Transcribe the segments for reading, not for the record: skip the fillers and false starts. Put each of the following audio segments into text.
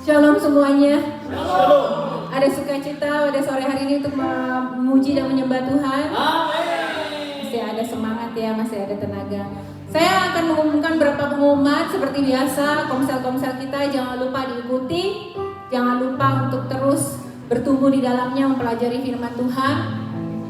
Shalom semuanya. Shalom. Ada sukacita pada sore hari ini untuk memuji dan menyembah Tuhan. Amin. Masih ada semangat ya, masih ada tenaga. Saya akan mengumumkan beberapa pengumuman seperti biasa. Komsel-komsel kita jangan lupa diikuti. Jangan lupa untuk terus bertumbuh di dalamnya mempelajari firman Tuhan.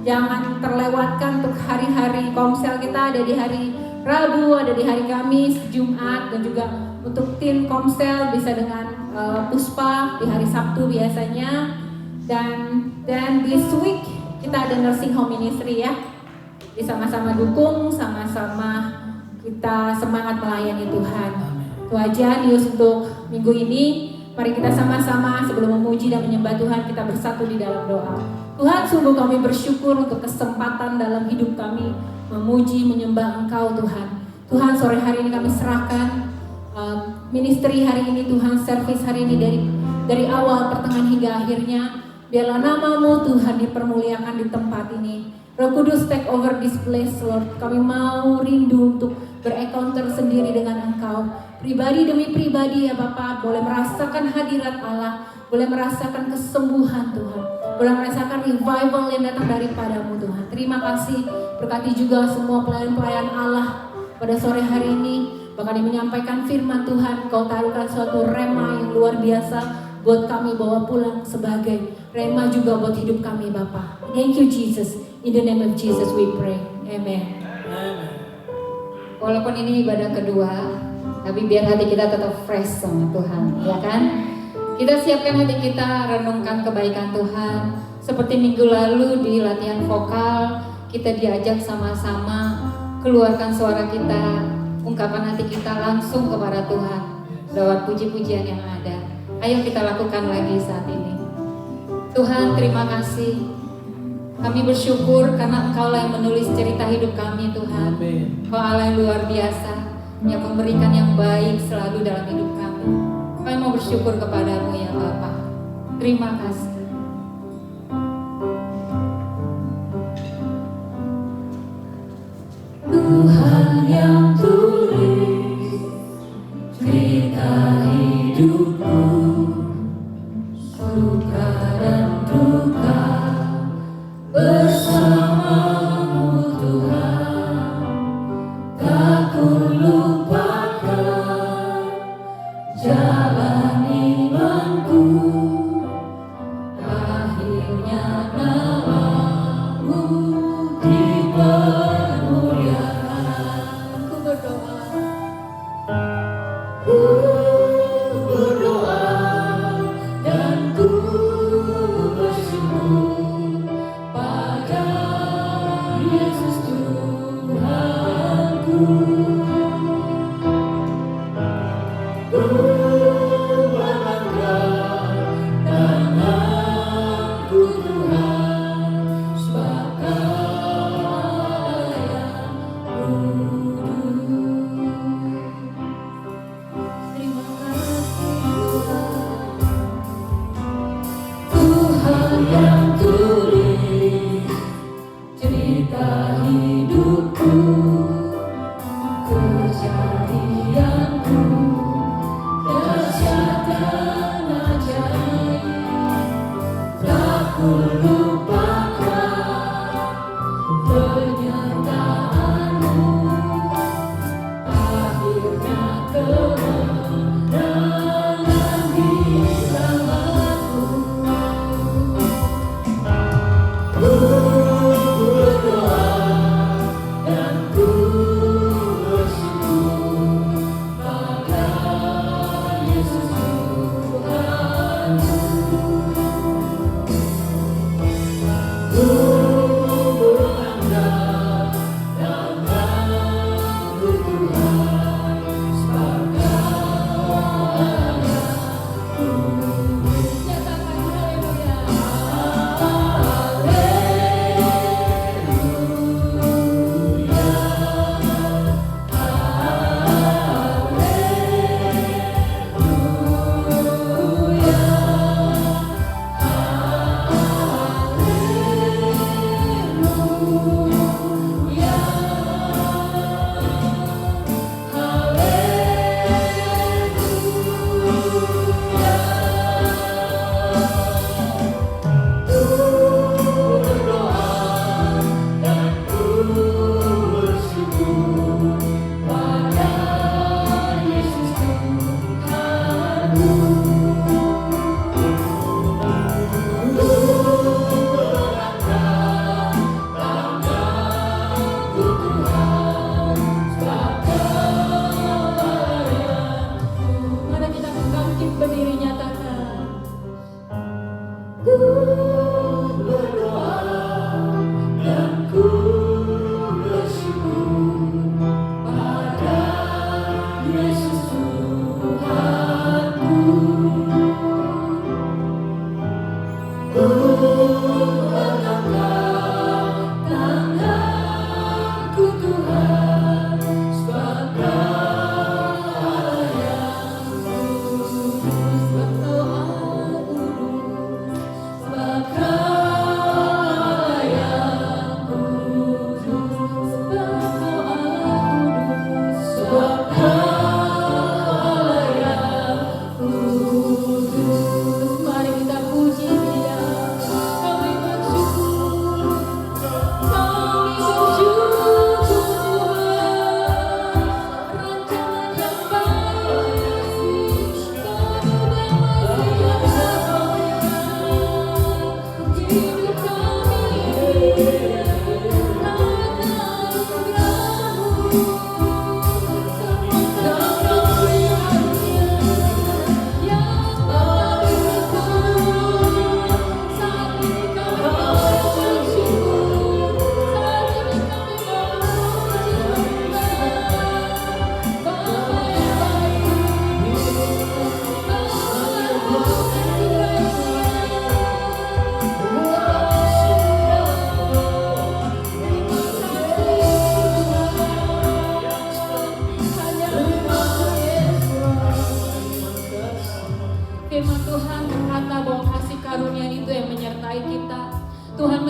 Jangan terlewatkan untuk hari-hari komsel kita ada di hari Rabu, ada di hari Kamis, Jumat, dan juga untuk tim komsel bisa dengan Puspa di hari Sabtu biasanya. Dan this week kita ada nursing home ministry ya. Jadi sama-sama dukung, sama-sama kita semangat melayani Tuhan. Itu aja news untuk minggu ini. Mari kita sama-sama sebelum memuji dan menyembah Tuhan kita bersatu di dalam doa. Tuhan, sungguh kami bersyukur untuk kesempatan dalam hidup kami memuji, menyembah Engkau Tuhan. Tuhan, sore hari ini kami serahkan ministry hari ini Tuhan, service hari ini dari awal, pertengahan hingga akhirnya. Biarlah nama-Mu Tuhan dipermuliakan di tempat ini. Roh Kudus take over this place Lord. Kami mau rindu untuk berencounter sendiri dengan Engkau. Pribadi demi pribadi ya Bapak, boleh merasakan hadirat Allah, boleh merasakan kesembuhan Tuhan, boleh merasakan revival yang datang daripada-Mu Tuhan. Terima kasih, berkati juga semua pelayan-pelayan Allah pada sore hari ini. Bahkan menyampaikan firman Tuhan, Kau taruhkan suatu rema yang luar biasa buat kami bawa pulang sebagai rema juga buat hidup kami Bapak. Thank you Jesus, in the name of Jesus we pray, amen. Walaupun ini ibadah kedua, tapi biar hati kita tetap fresh sama Tuhan, ya kan? Kita siapkan hati kita, renungkan kebaikan Tuhan. Seperti minggu lalu di latihan vokal, kita diajak sama-sama keluarkan suara kita, ungkapan hati kita langsung kepada Tuhan lewat puji-pujian yang ada. Ayo kita lakukan lagi saat ini. Tuhan, terima kasih. Kami bersyukur karena Engkau-lah yang menulis cerita hidup kami Tuhan. Kau Allah yang luar biasa, yang memberikan yang baik selalu dalam hidup kami. Kami mau bersyukur kepada-Mu ya Bapa. Terima kasih. Tuhan yang tulis cerita hidupku, suka dan duka bersama-Mu Tuhan. Tak kulupakan jalan imanku, akhirnya nama-Mu dipermuliakan. Ku berdoa dan ku bersyukur pada Yesus Tuhanku. Ku membanggakan nama-Ku Tuhan, sebab Kau yang kudus. Terima kasih Tuhan yang tulis cerita hidupku, kejadianku, dahsyat dan ajaib. Tak kulupakan penyertaan-Mu, akhirnya kemenangan di dalamku. Ku berdoa dan ku bersyukur pada Yesus Tuhanku. Ku berbangga nama-Ku Tuhan, sebab Kau yang kudus. Nyatakan haleluya. Haleluya.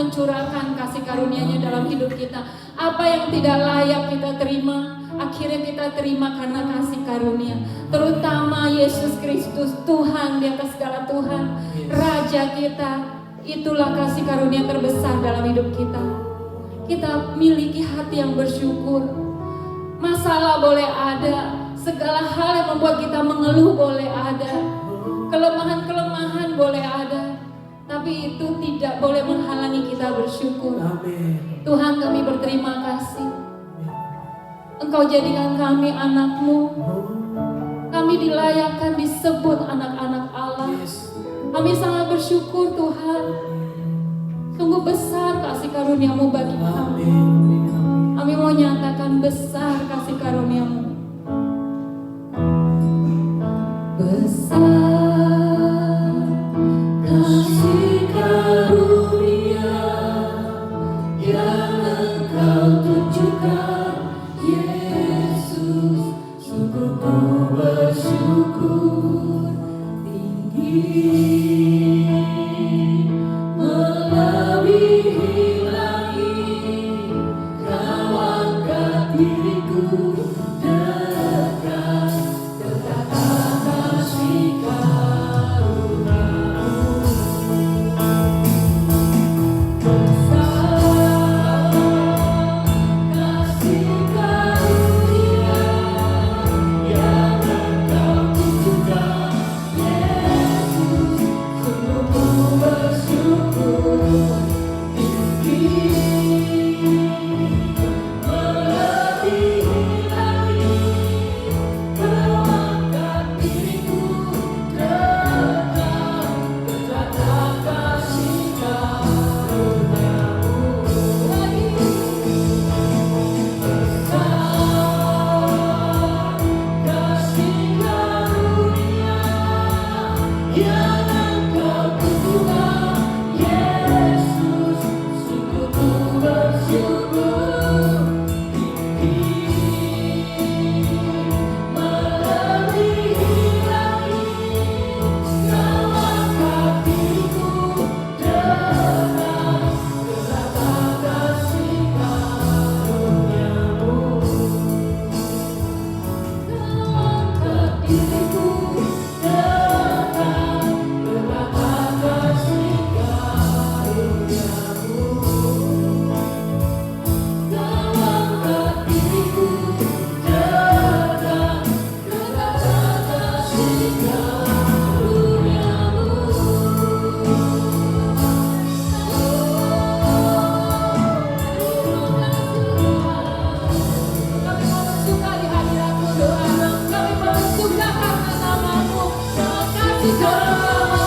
Tuhan curahkan kasih karunia-Nya dalam hidup kita. Apa yang tidak layak kita terima, akhirnya kita terima karena kasih karunia. Terutama Yesus Kristus, Tuhan di atas segala Tuhan, Raja kita. Itulah kasih karunia terbesar dalam hidup kita. Kita miliki hati yang bersyukur. Masalah boleh ada, segala hal yang membuat kita mengeluh boleh ada, kelemahan-kelemahan boleh ada, tapi itu tidak boleh menghalangi kita bersyukur. Amin. Tuhan, kami berterima kasih. Engkau jadikan kami anak-Mu. Kami dilayakkan disebut anak-anak Allah. Kami sangat bersyukur Tuhan. Sungguh besar kasih karunia-Mu bagi kami. Kami mau nyatakan besar kasih karunia-Mu. Besar kasih karunia yang Engkau tunjukkan, Yesus. Sungguh ku bersyukur tinggi, melebihi langit. Kau angkat diriku dekat, dekat kasih karunia-Mu. Besar kasih karunia yang Engkau tunjukkan, Yesus. Sungguh ku bersyukur tinggi, melebihi langit. Kau angkat diriku dekat, dekat kasih karunia-Mu. Lagi besar kasih karunia yang Engkau tunjukkan, Yesus. Sungguh ku bersyukur tinggi, melebihi langit. Kau angkat diriku dekat, dekat kasih karunia-Mu. Kau angkat diriku dekat, dekat kasih karunia-Mu. Kau angkat diriku dekat, dekat kasih karunia-Mu. Kami mau bersuka di hadirat-Mu Tuhan. Kami bersuka karena nama-Mu. Terima kasih karunia-Mu.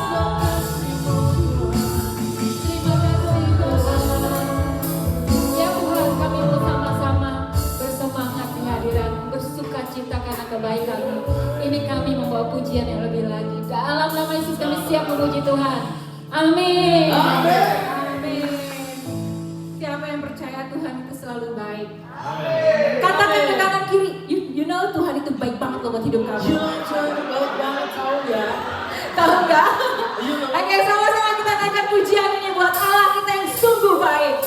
Terima kasih Tuhan. Terima kasih Tuhan. Ya Tuhan, kami bersama-sama bersemangat di hadirat, bersuka cita karena kebaikan-Mu. Ini kami membawa pujian yang lebih lagi. Dalam nama Yesus kami siap memuji Tuhan. Amin. Amin. Amin. Siapa yang percaya Tuhan itu selalu baik? Katakan ke kanan kiri, you know Tuhan itu baik banget loh buat hidup kamu. Tuhan baik banget, tahu ya? Tahu nggak? Oke, sama-sama kita naikkan pujian ini buat Allah kita yang sungguh baik.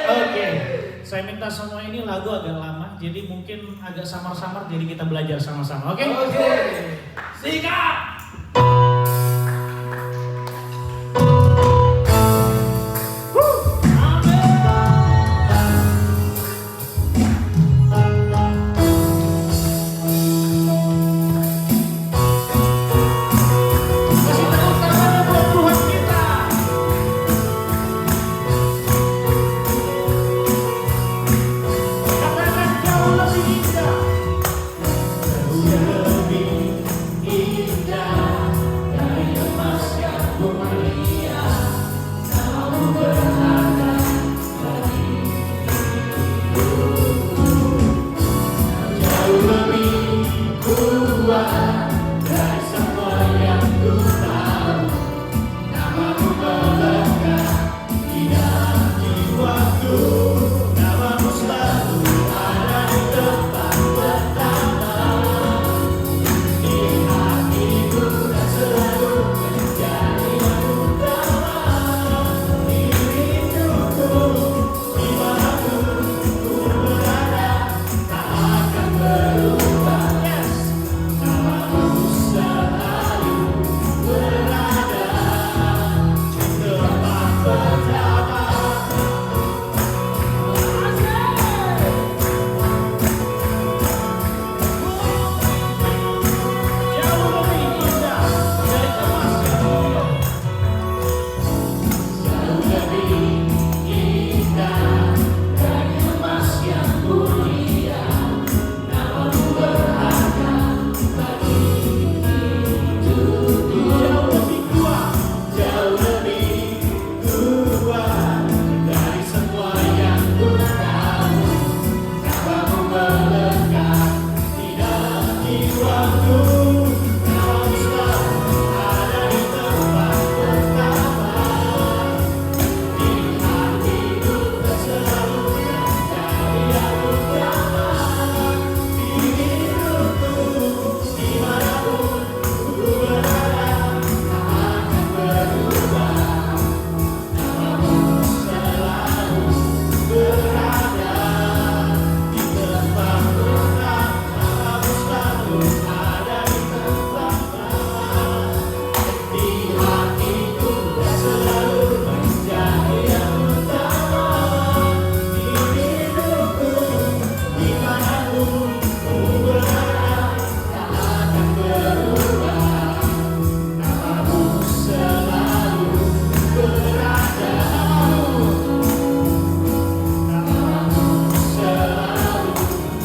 Oke, saya minta semua ini lagu agak lama, jadi mungkin agak samar-samar, jadi kita belajar sama-sama, oke? Oke. Sikat. Kasih tepuk tangan buat Tuhan kita. Katakan jauh lebih indah. Jauh lebih indah dari emas yang mulia. Kamu berharga bagi hidupku. Jauh lebih kuat dari semua yang ku tahu. Namamu melekat di dalam jiwaku. Namamu selalu ada di tempat pertama di hatiku dan selalu menjadi yang utama di hidupku. Dimanapun ku berada tak akan berubah. Yes. Namamu selalu berada di tempat pertama. Jauh lebih indah dari emas yang mulia. Jauh lebih indah dari emas yang mulia. Namamu berharga bagi hidupku. Jauh lebih kuat, jauh lebih kuat dari semua yang ku tahu. Namamu melekat di dalam jiwaku. Namamu selalu ada di tempat pertama di hatiku dan selalu menjadi yang utama di hidupku. Dimanapun ku berada tak akan berubah. Namamu selalu berada di tempat pertama. Namamu selalu ada di tempat pertama di hatiku dan selalu menjadi yang utama di hidupku. Dimanapun ku berada tak akan berubah. Namamu selalu berada. Namamu selalu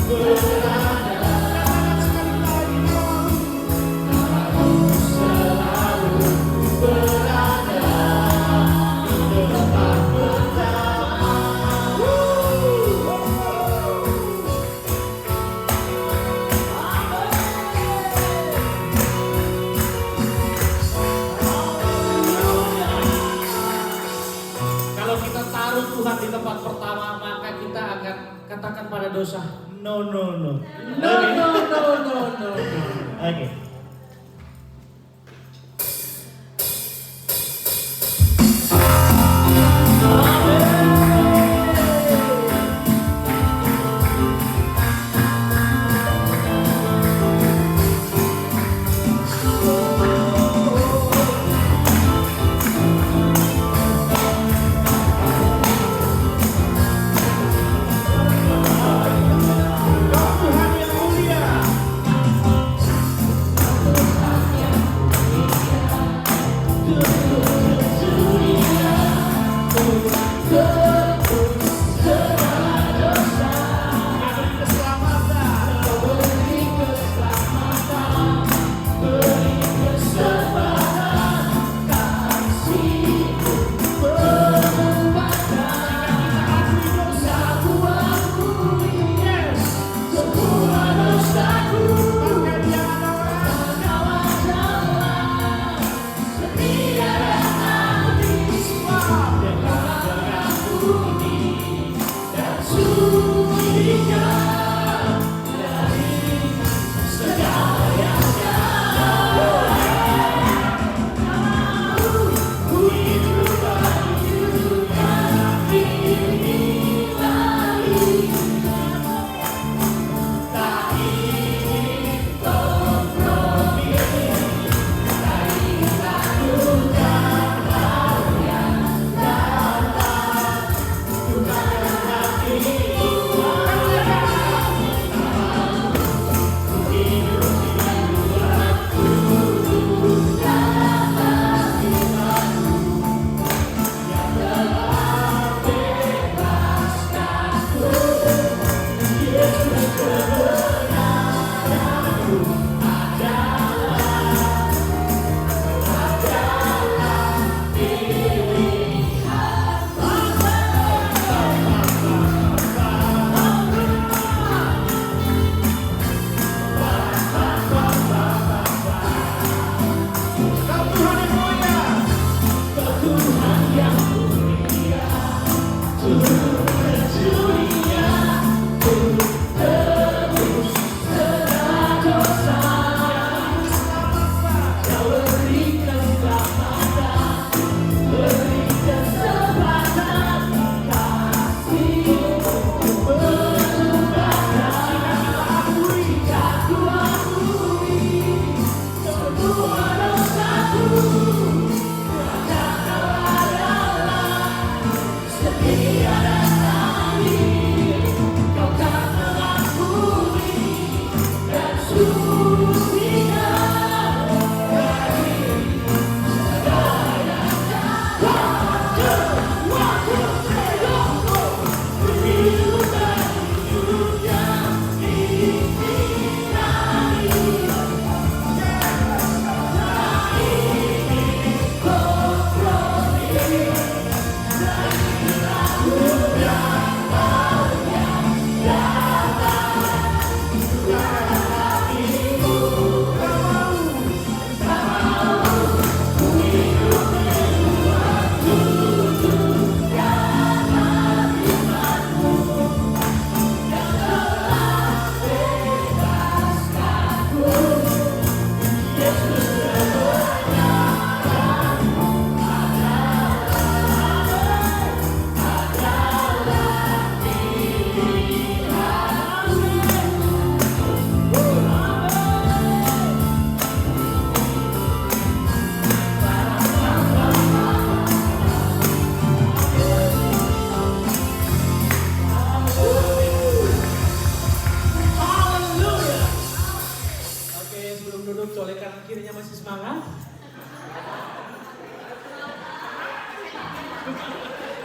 berada. Katakan sekali lagi, namamu selalu berada di tempat pertama. Kalau kita taruh Tuhan di tempat pertama, maka kita akan katakan pada dosa, no, no, no. No, no, no, no, no, no. Oke. Tuhan yang mulia.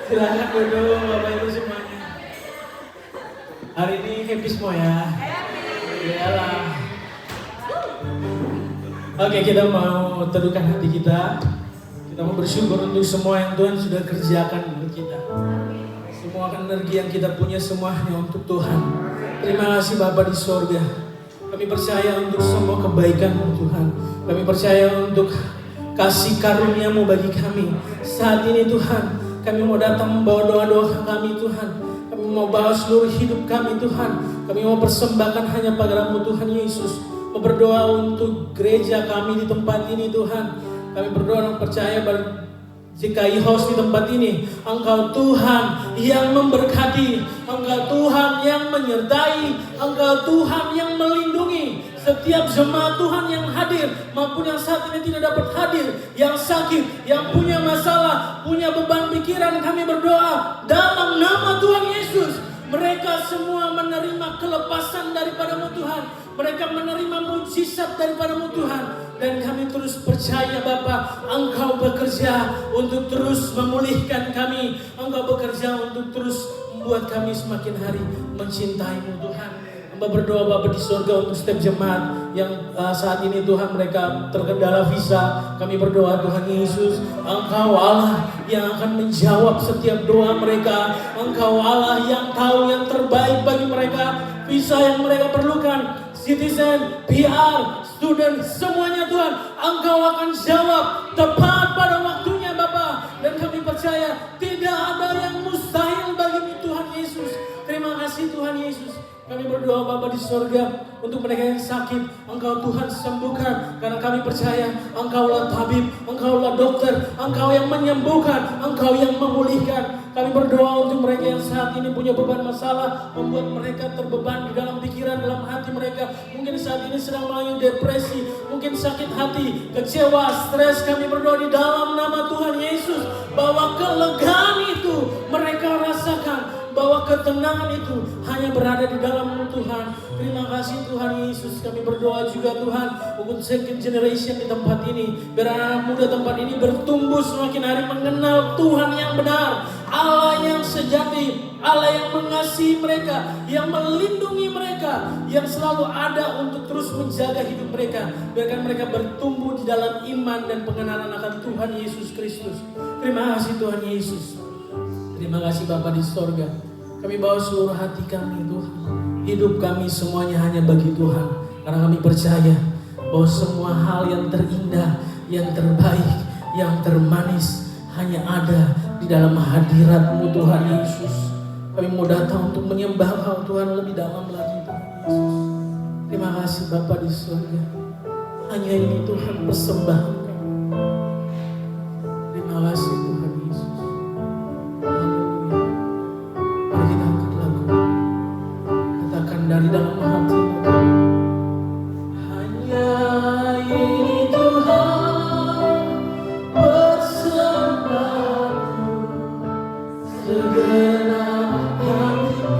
Silakan duduk Bapak Ibu semuanya. Hari ini happy semua ya. Iyalah. Oke, kita mau teduhkan hati kita. Kita mau bersyukur untuk semua yang Tuhan sudah kerjakan untuk kita. Semua energi yang kita punya semuanya untuk Tuhan. Terima kasih Bapa di sorga. Kami percaya untuk semua kebaikan-Mu Tuhan. Kami percaya untuk kasih karunia-Mu bagi kami. Saat ini Tuhan, kami mau datang membawa doa-doa kami Tuhan. Kami mau bawa seluruh hidup kami Tuhan. Kami mau persembahkan hanya padamu Tuhan Yesus. Mau berdoa untuk gereja kami di tempat ini Tuhan. Kami berdoa dan percaya GKI House di tempat ini, Engkau Tuhan yang memberkati, Engkau Tuhan yang menyertai, Engkau Tuhan yang melindungi setiap jemaat Tuhan yang hadir maupun yang saat ini tidak dapat hadir, yang sakit, yang punya masalah, punya beban pikiran. Kami berdoa dalam nama Tuhan Yesus, mereka semua menerima kelepasan daripada-Mu Tuhan. Mereka menerima mujizat daripada-Mu Tuhan. Dan kami terus percaya Bapa, Engkau bekerja untuk terus memulihkan kami. Engkau bekerja untuk terus membuat kami semakin hari mencintai-Mu Tuhan. Hamba berdoa Bapa di surga untuk setiap jemaat yang saat ini Tuhan mereka terkendala visa. Kami berdoa Tuhan Yesus, Engkau Allah yang akan menjawab setiap doa mereka. Engkau Allah yang tahu yang terbaik bagi mereka. Visa yang mereka perlukan, citizen, PR, student, semuanya Tuhan, Engkau akan jawab tepat pada waktunya Bapa. Dan kami percaya tidak ada yang mustahil bagi Tuhan Yesus. Terima kasih Tuhan Yesus. Kami berdoa Bapa di sorga untuk mereka yang sakit, Engkau Tuhan sembuhkan. Karena kami percaya Engkaulah tabib, Engkaulah dokter, Engkau yang menyembuhkan, Engkau yang memulihkan. Kami berdoa untuk mereka yang saat ini punya beban masalah, membuat mereka terbeban di dalam pikiran, dalam hati mereka. Mungkin saat ini sedang mengalami depresi, mungkin sakit hati, kecewa, stres. Kami berdoa di dalam nama Tuhan Yesus, bahwa kelegaan itu mereka rasakan, bahwa ketenangan itu hanya berada di dalam Tuhan. Terima kasih Tuhan Yesus. Kami berdoa juga Tuhan untuk second generation di tempat ini. Biar anak muda tempat ini bertumbuh semakin hari mengenal Tuhan yang benar, Allah yang sejati, Allah yang mengasihi mereka, yang melindungi mereka, yang selalu ada untuk terus menjaga hidup mereka. Biarkan mereka bertumbuh di dalam iman dan pengenalan akan Tuhan Yesus Kristus. Terima kasih Tuhan Yesus. Terima kasih Bapa di sorga. Kami bawa seluruh hati kami Tuhan. Hidup kami semuanya hanya bagi Tuhan. Karena kami percaya bahwa semua hal yang terindah, yang terbaik, yang termanis hanya ada di dalam hadirat-Mu Tuhan Yesus. Kami mau datang untuk menyembah Kau Tuhan lebih dalam lagi Tuhan Yesus. Terima kasih Bapa di surga. Hanya ini Tuhan persembahan kami. Terima kasih Tuhan Yesus. Haleluya. Mari kita angkat lagu. Katakan dari dalam hati. Hanya ini Tuhan persembahanku, segenap hatiku,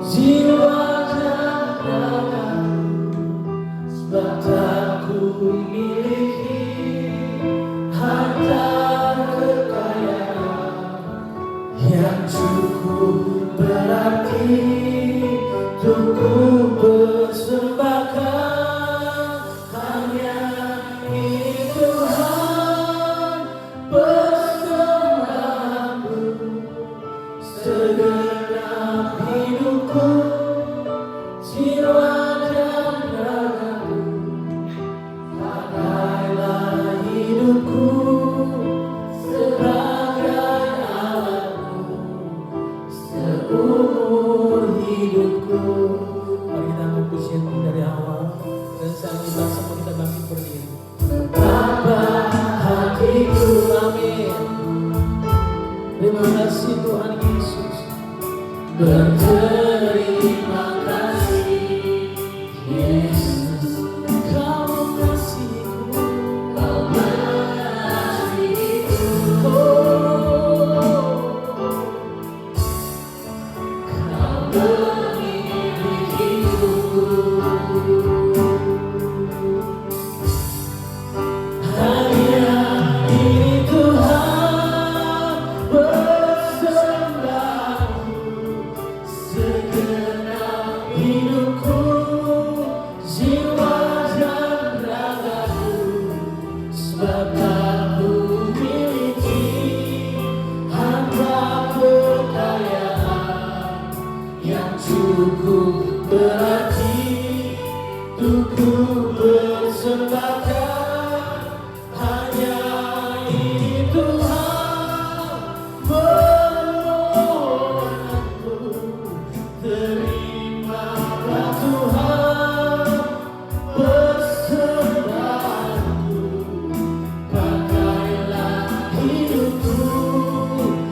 jiwa dan ragaku, sebab tak ku miliki harta kekayaan yang cukup berarti untuk ku persembahkan. Hanya ini Tuhan persembahanku, segenap hidupku, jiwa dan ragaku, pakailah hidupku sebagai alatmu seumur hidupku. Mari kita angkat pujian dari awal dan saat kita sama kita bangkit berdiri. Betapa hatiku, amin. Terima kasih Tuhan Yesus. Berterima kasih Yesus, Kau mengasihiku, Kau mengasihiku. Kau memilikiku. Hanya ini Tuhan cukup berarti untuk ku persembahkan. Hanya ini Tuhan permohonanku. Terimalah Tuhan persembahanku. Pakailah hidupku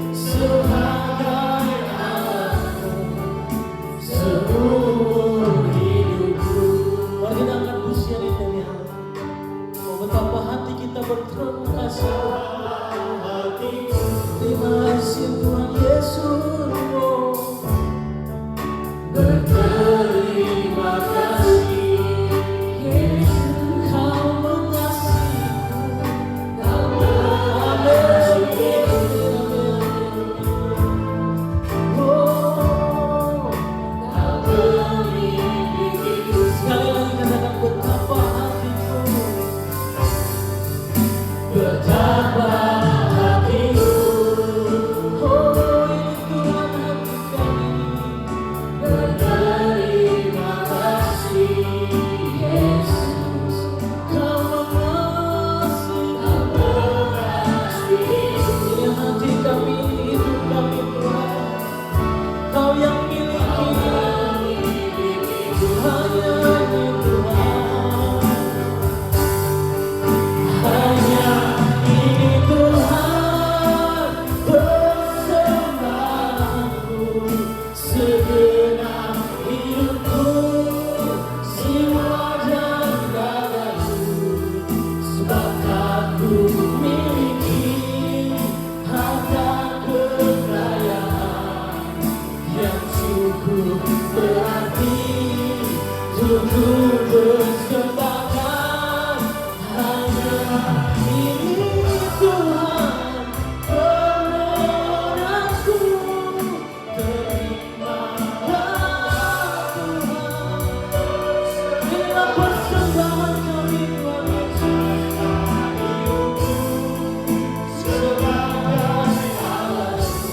sebagai alatmu seumur hidupku. Mari kita angkat pujian ini ya. Oh, betapa hati kita berterima kasih. Terima kasih Tuhan Yesus. Berterima kasih Yesus, Kau mengasihiku, Kau mengasihiku. Oh, Kau memilikiku. Sekali lagi katakan betapa hatiku, betapa hatiku. Oh, ini Tuhan hati kami. Berterima kasih Yesus, Kau mengasihi. Ini hati kami, hidup kami Tuhan, Kau yang miliki. Hanya ini Tuhan, hanya ini Tuhan persembahanku. Segenap hidupku, jiwa dan ragaku, sebab aku miliki harta kekayaan yang cukup berarti untuk ku persembahkan. Hanya ini Tuhan permohonanku. Terimalah Tuhan, inilah persembahan kami Tuhan Yesus, sebagai alatmu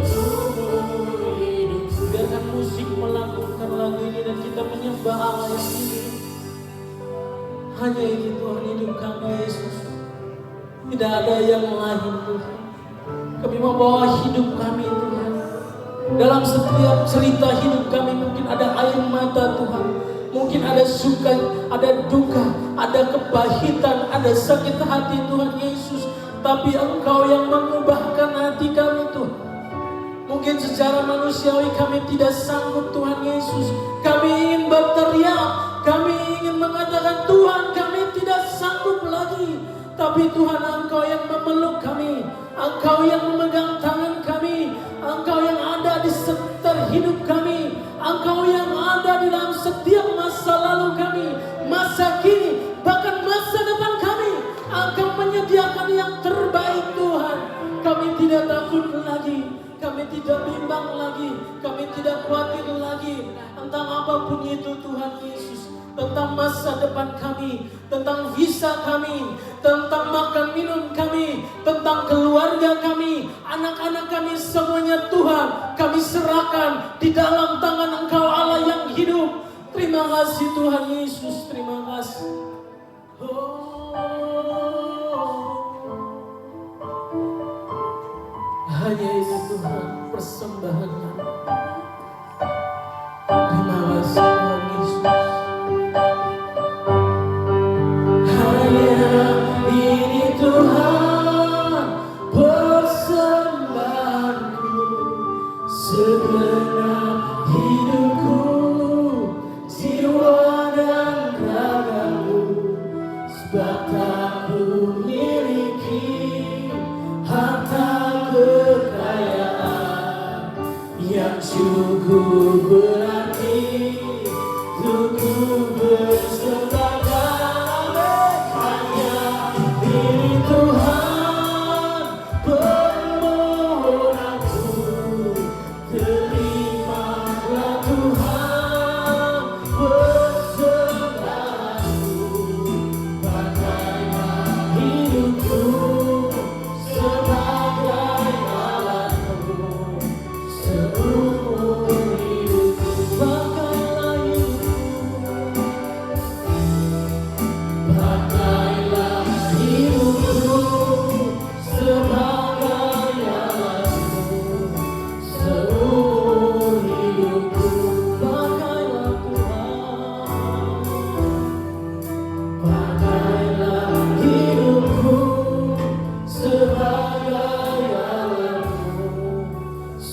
seumur hidup. Biarkan musik melakukan lagu ini dan kita menyembah Allah yang hidup. Hanya ini Tuhan hidup kami Yesus, tidak ada yang lain Tuhan. Kami membawa hidup kami Tuhan. Dalam setiap cerita hidup kami mungkin ada air mata Tuhan, mungkin ada suka, ada duka, ada kepahitan, ada sakit hati Tuhan Yesus. Tapi Engkau yang mengubahkan hati kami Tuhan. Mungkin secara manusiawi kami tidak sanggup Tuhan Yesus. Kami ingin berteriak, kami ingin mengatakan Tuhan kami tidak sanggup lagi. Tapi Tuhan Engkau yang memeluk kami, Engkau yang memegang tangan kami, Engkau yang ada di sekitar hidup kami, Engkau yang ada di dalam setiap masa lalu kami, masa kini, bahkan masa depan kami. Engkau menyediakan yang terbaik Tuhan. Kami tidak takut lagi, kami tidak bimbang lagi, kami tidak khawatir lagi tentang apapun itu Tuhan Yesus. Tentang masa depan kami, tentang visa kami, tentang makan minum kami, tentang keluarga kami, anak-anak kami, semuanya Tuhan kami serahkan di dalam tangan Engkau Allah yang hidup. Terima kasih Tuhan Yesus, terima kasih. Hanya itu Tuhan persembahan kami. Terima kasih Tuhan Yesus. Hanya ini Tuhan persembahanku, segenap hidupku, jiwa dan ragaku, sebab aku miliki harta kekayaan yang cukup berarti untuk ku persembahkan. Hanya ini Tuhan permohonanku. Terimalah Tuhan persembahanku. Pakailah hidupku sebagai alatmu seumur hidup.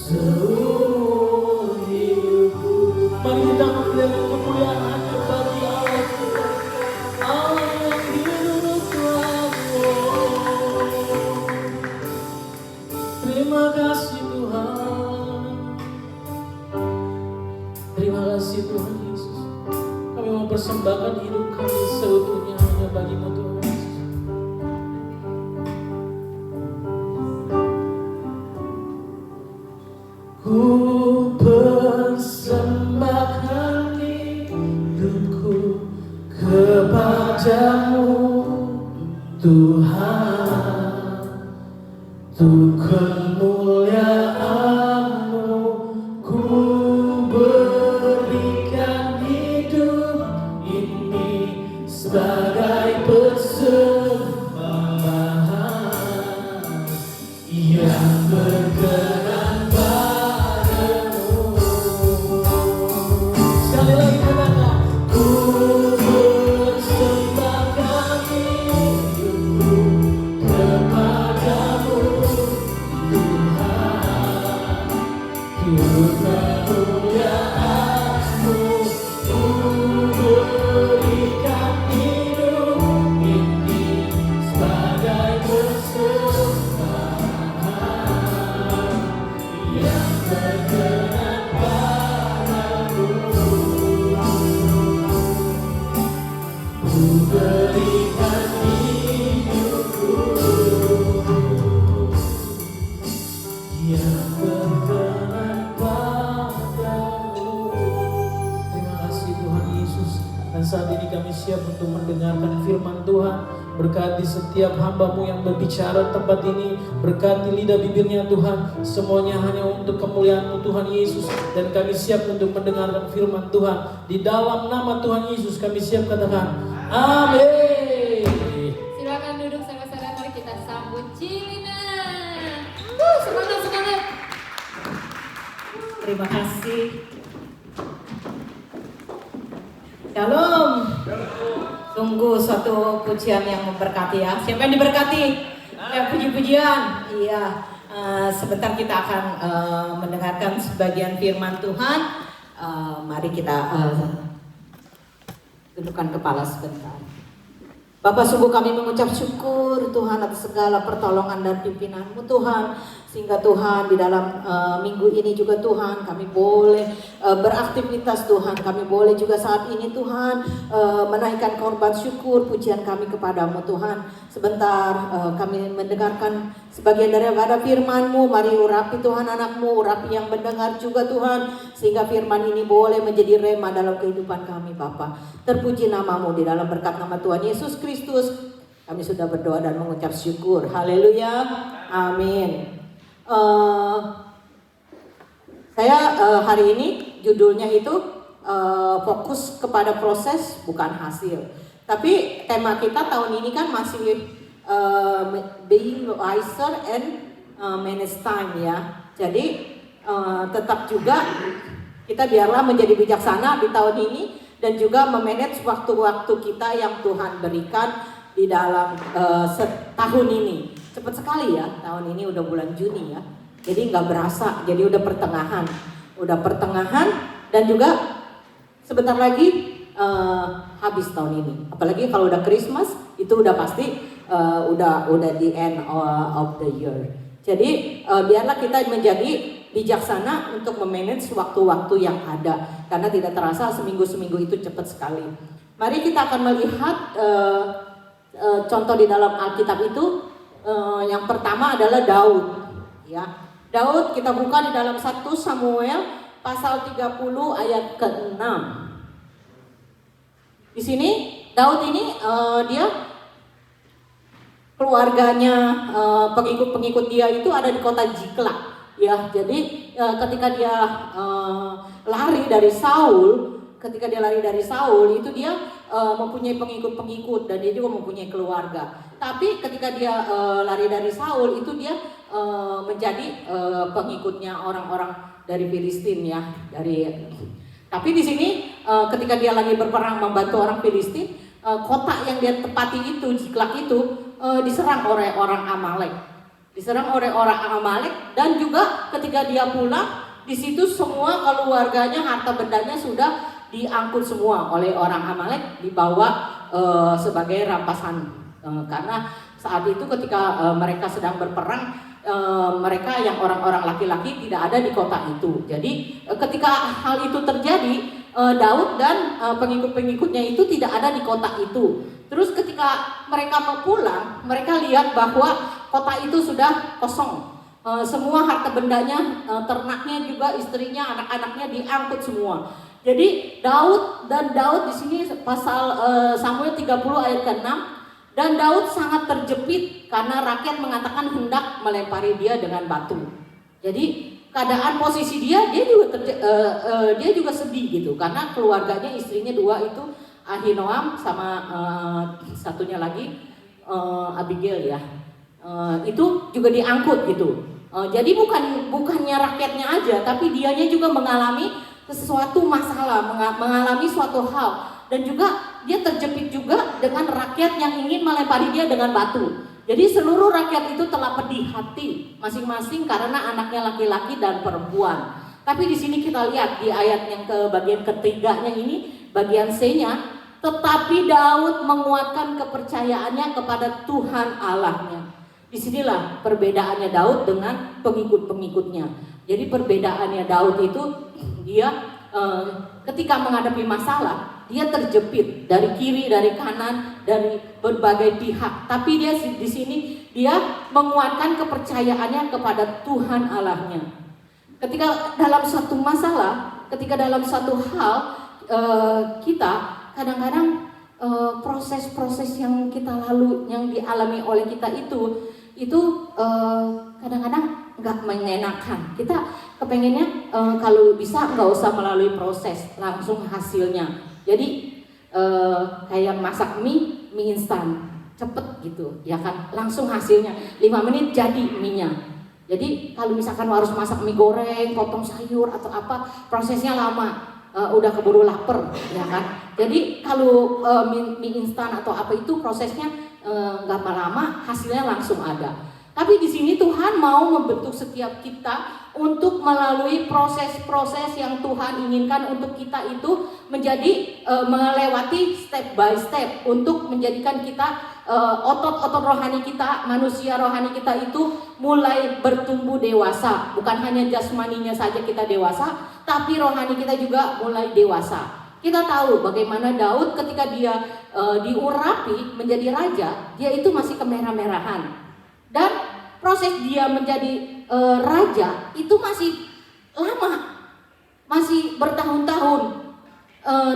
seumur hidupku. Mari kita memberikan kemuliaan hanya bagi Allah kita, Allah yang hidup selalu. Terima kasih Tuhan, terima kasih Tuhan Yesus. Kami mau persembahkan hidup kami seutuhnya hanya bagi-Mu Tuhan Yesus. Ku persembahkan hidupku kepadamu Tuhan, untuk kemuliaan-Mu ku berikan hidup ini sebagai persembahan yang berkenan padamu. Sekali lagi katakan, ku persembahkan hidupku kepadamu Tuhan, untuk kemuliaan-Mu ku berikan hidup ini sebagai persembahan yang berkenan padamu. Ku berikan hidupku yang berkenan padamu. Terima kasih Tuhan Yesus. Dan saat ini kami siap untuk mendengarkan firman Tuhan. Berkati setiap hamba-Mu yang berbicara di tempat ini. Berkati lidah bibirnya Tuhan. Semuanya hanya untuk kemuliaan-Mu Tuhan Yesus. Dan kami siap untuk mendengarkan firman Tuhan. Di dalam nama Tuhan Yesus kami siap katakan amin. Silakan duduk saudara-saudara, mari kita sambut Cilina. Semangat, semangat. Terima kasih. Shalom. Tunggu suatu pujian yang memberkati ya. Siapa yang diberkati? Ya, puji-pujian. Iya. Sebentar kita akan mendengarkan sebagian firman Tuhan. Mari kita dudukkan kepala sebentar. Bapak, sungguh kami mengucap syukur Tuhan atas segala pertolongan dan pimpinan-Mu Tuhan. Sehingga Tuhan di dalam minggu ini juga Tuhan kami boleh beraktivitas Tuhan. Kami boleh juga saat ini Tuhan menaikkan korban syukur pujian kami kepadamu Tuhan. Sebentar kami mendengarkan sebagian daripada firman-Mu. Mari urapi Tuhan anak-Mu, urapi yang mendengar juga Tuhan. Sehingga firman ini boleh menjadi rema dalam kehidupan kami Bapa. Terpuji nama-Mu di dalam berkat nama Tuhan Yesus Kristus. Kami sudah berdoa dan mengucap syukur. Haleluya. Amin. Saya hari ini judulnya itu fokus kepada proses bukan hasil. Tapi tema kita tahun ini kan masih being wiser and manage time ya. Jadi tetap juga kita biarlah menjadi bijaksana di tahun ini dan juga memanage waktu-waktu kita yang Tuhan berikan di dalam setahun ini. Cepat sekali ya, tahun ini udah bulan Juni ya. Jadi nggak berasa, jadi udah pertengahan dan juga sebentar lagi habis tahun ini. Apalagi kalau udah Christmas itu udah pasti udah di end of the year. Jadi biarlah kita menjadi bijaksana untuk memanage waktu-waktu yang ada, karena tidak terasa seminggu itu cepat sekali. Mari kita akan melihat contoh di dalam Alkitab itu. Yang pertama adalah Daud ya. Daud kita buka di dalam 1 Samuel pasal 30 ayat ke-6. Di sini Daud ini dia keluarganya pengikut-pengikut dia itu ada di kota Ziklag ya. Jadi ketika dia lari dari Saul itu dia mempunyai pengikut-pengikut dan dia juga mempunyai keluarga. Tapi ketika dia lari dari Saul itu dia menjadi pengikutnya orang-orang dari Filistin ya. Tapi di sini ketika dia lagi berperang membantu orang Filistin, kota yang dia tepati itu Ziklag itu diserang oleh orang Amalek. diserang oleh orang Amalek, dan juga ketika dia pulang di situ semua keluarganya, harta bendanya sudah diangkut semua oleh orang Amalek, dibawa sebagai rampasan. Karena saat itu ketika mereka sedang berperang, mereka yang orang-orang laki-laki tidak ada di kota itu. Jadi ketika hal itu terjadi, Daud dan pengikut-pengikutnya itu tidak ada di kota itu. Terus ketika mereka mau pulang, mereka lihat bahwa kota itu sudah kosong. Semua harta bendanya, ternaknya juga, istrinya, anak-anaknya diangkut semua. Jadi Daud di sini pasal Samuel 30 ayat ke-6, dan Daud sangat terjepit karena rakyat mengatakan hendak melempari dia dengan batu. Jadi keadaan posisi dia juga sedih gitu, karena keluarganya, istrinya dua itu, Ahinoam sama satunya lagi Abigail ya, itu juga diangkut gitu. Jadi bukannya rakyatnya aja, tapi dianya juga mengalami sesuatu masalah, mengalami suatu hal, dan juga dia terjepit juga dengan rakyat yang ingin melempari dia dengan batu. Jadi seluruh rakyat itu telah pedih hati masing-masing karena anaknya laki-laki dan perempuan. Tapi di sini kita lihat di ayat yang ke bagian ketiganya ini, bagian C-nya, tetapi Daud menguatkan kepercayaannya kepada Tuhan Allahnya. Disinilah perbedaannya Daud dengan pengikut-pengikutnya. Jadi perbedaannya Daud itu, dia ketika menghadapi masalah, dia terjepit dari kiri, dari kanan, dari berbagai pihak. Tapi dia di sini dia menguatkan kepercayaannya kepada Tuhan Allahnya. Ketika dalam suatu masalah, ketika dalam suatu hal, kita kadang-kadang proses-proses yang kita lalu, yang dialami oleh kita itu kadang-kadang nggak mengenakan. Kita kepengennya kalau bisa nggak usah melalui proses, langsung hasilnya. Jadi kayak masak mie instan, cepet gitu, ya kan, langsung hasilnya 5 menit jadi mie-nya. Jadi kalau misalkan harus masak mie goreng, potong sayur atau apa, prosesnya lama, udah keburu lapar, ya kan. Jadi kalau mie instan atau apa itu prosesnya nggak lama, hasilnya langsung ada. Tapi di sini Tuhan mau membentuk setiap kita untuk melalui proses-proses yang Tuhan inginkan untuk kita itu menjadi melewati step by step untuk menjadikan kita otot-otot rohani kita, manusia rohani kita itu mulai bertumbuh dewasa. Bukan hanya jasmaninya saja kita dewasa, tapi rohani kita juga mulai dewasa. Kita tahu bagaimana Daud ketika dia diurapi menjadi raja, dia itu masih kemerah-merahan. Dan proses dia menjadi raja itu masih lama, masih bertahun-tahun.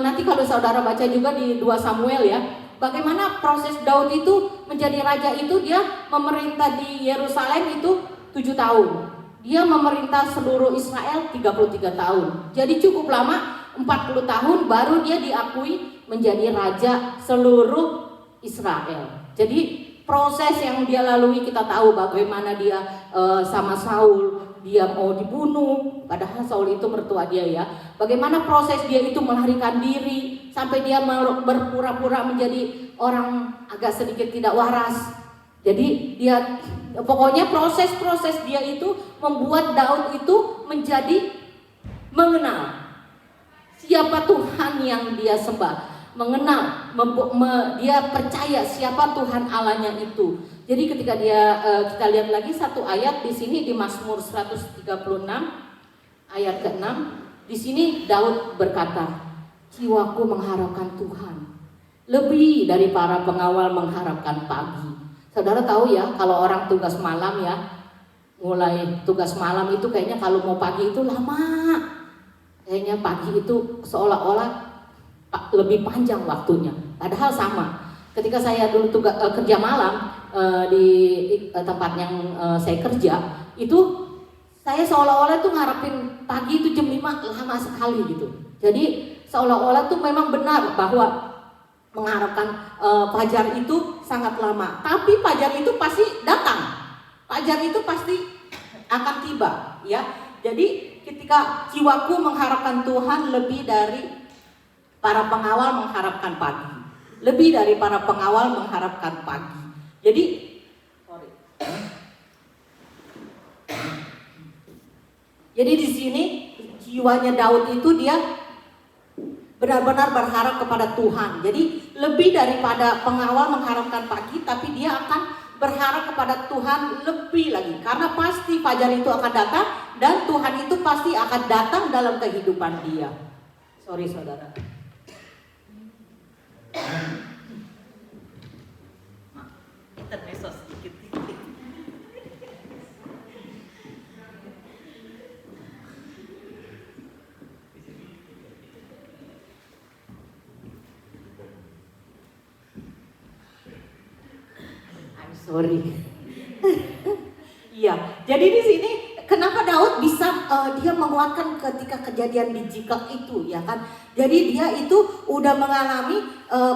Nanti kalau saudara baca juga di 2 Samuel ya, bagaimana proses Daud itu menjadi raja itu, dia memerintah di Yerusalem itu 7 tahun. Dia memerintah seluruh Israel 33 tahun. Jadi cukup lama, 40 tahun baru dia diakui menjadi raja seluruh Israel. Jadi proses yang dia lalui, kita tahu bagaimana dia sama Saul, dia mau dibunuh, padahal Saul itu mertua dia ya. Bagaimana proses dia itu melarikan diri, sampai dia berpura-pura menjadi orang agak sedikit tidak waras. Jadi dia, pokoknya proses-proses dia itu membuat Daud itu menjadi mengenal siapa Tuhan yang dia sembah. Mengenal, dia percaya siapa Tuhan Allahnya itu. Jadi ketika kita lihat lagi satu ayat di sini di Mazmur 136 ayat ke-6, di sini Daud berkata, jiwaku mengharapkan Tuhan lebih dari para pengawal mengharapkan pagi. Saudara tahu ya, kalau orang tugas malam ya, mulai tugas malam itu kayaknya kalau mau pagi itu lama. Kayaknya pagi itu seolah-olah lebih panjang waktunya, padahal sama. Ketika saya dulu kerja malam di tempat yang saya kerja, itu saya seolah-olah tuh ngarepin pagi itu jam 5 lama sekali gitu. Jadi seolah-olah tuh memang benar bahwa mengharapkan fajar itu sangat lama. Tapi fajar itu pasti datang, fajar itu pasti akan tiba ya. Jadi ketika jiwaku mengharapkan Tuhan lebih dari para pengawal mengharapkan pagi, lebih dari para pengawal mengharapkan pagi. Jadi Jadi di sini jiwanya Daud itu dia benar-benar berharap kepada Tuhan. Jadi lebih daripada pengawal mengharapkan pagi, tapi dia akan berharap kepada Tuhan lebih lagi. Karena pasti fajar itu akan datang dan Tuhan itu pasti akan datang dalam kehidupan dia. Sorry saudara. Intermezzo sedikit. I'm sorry. Iya, jadi di sini kenapa Daud bisa dia menguatkan ketika kejadian di Ziklag itu, ya kan? Jadi dia itu udah mengalami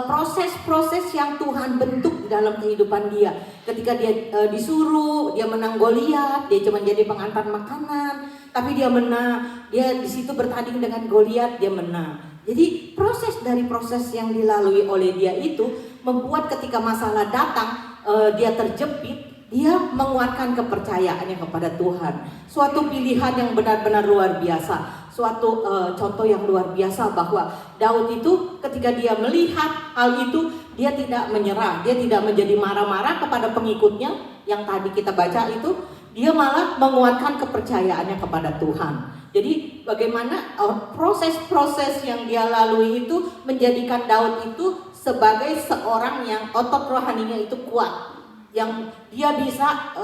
proses-proses yang Tuhan bentuk di dalam kehidupan dia. Ketika dia disuruh, dia menang Goliat, dia cuma jadi pengantar makanan, tapi dia menang. Dia di situ bertanding dengan Goliat, dia menang. Jadi proses yang dilalui oleh dia itu membuat ketika masalah datang, dia terjepit. Dia menguatkan kepercayaannya kepada Tuhan. Suatu pilihan yang benar-benar luar biasa. Suatu contoh yang luar biasa bahwa Daud itu ketika dia melihat hal itu, dia tidak menyerah. Dia tidak menjadi marah-marah kepada pengikutnya yang tadi kita baca itu. Dia malah menguatkan kepercayaannya kepada Tuhan. Jadi bagaimana proses-proses yang dia lalui itu menjadikan Daud itu sebagai seorang yang otot rohaninya itu kuat. Yang dia bisa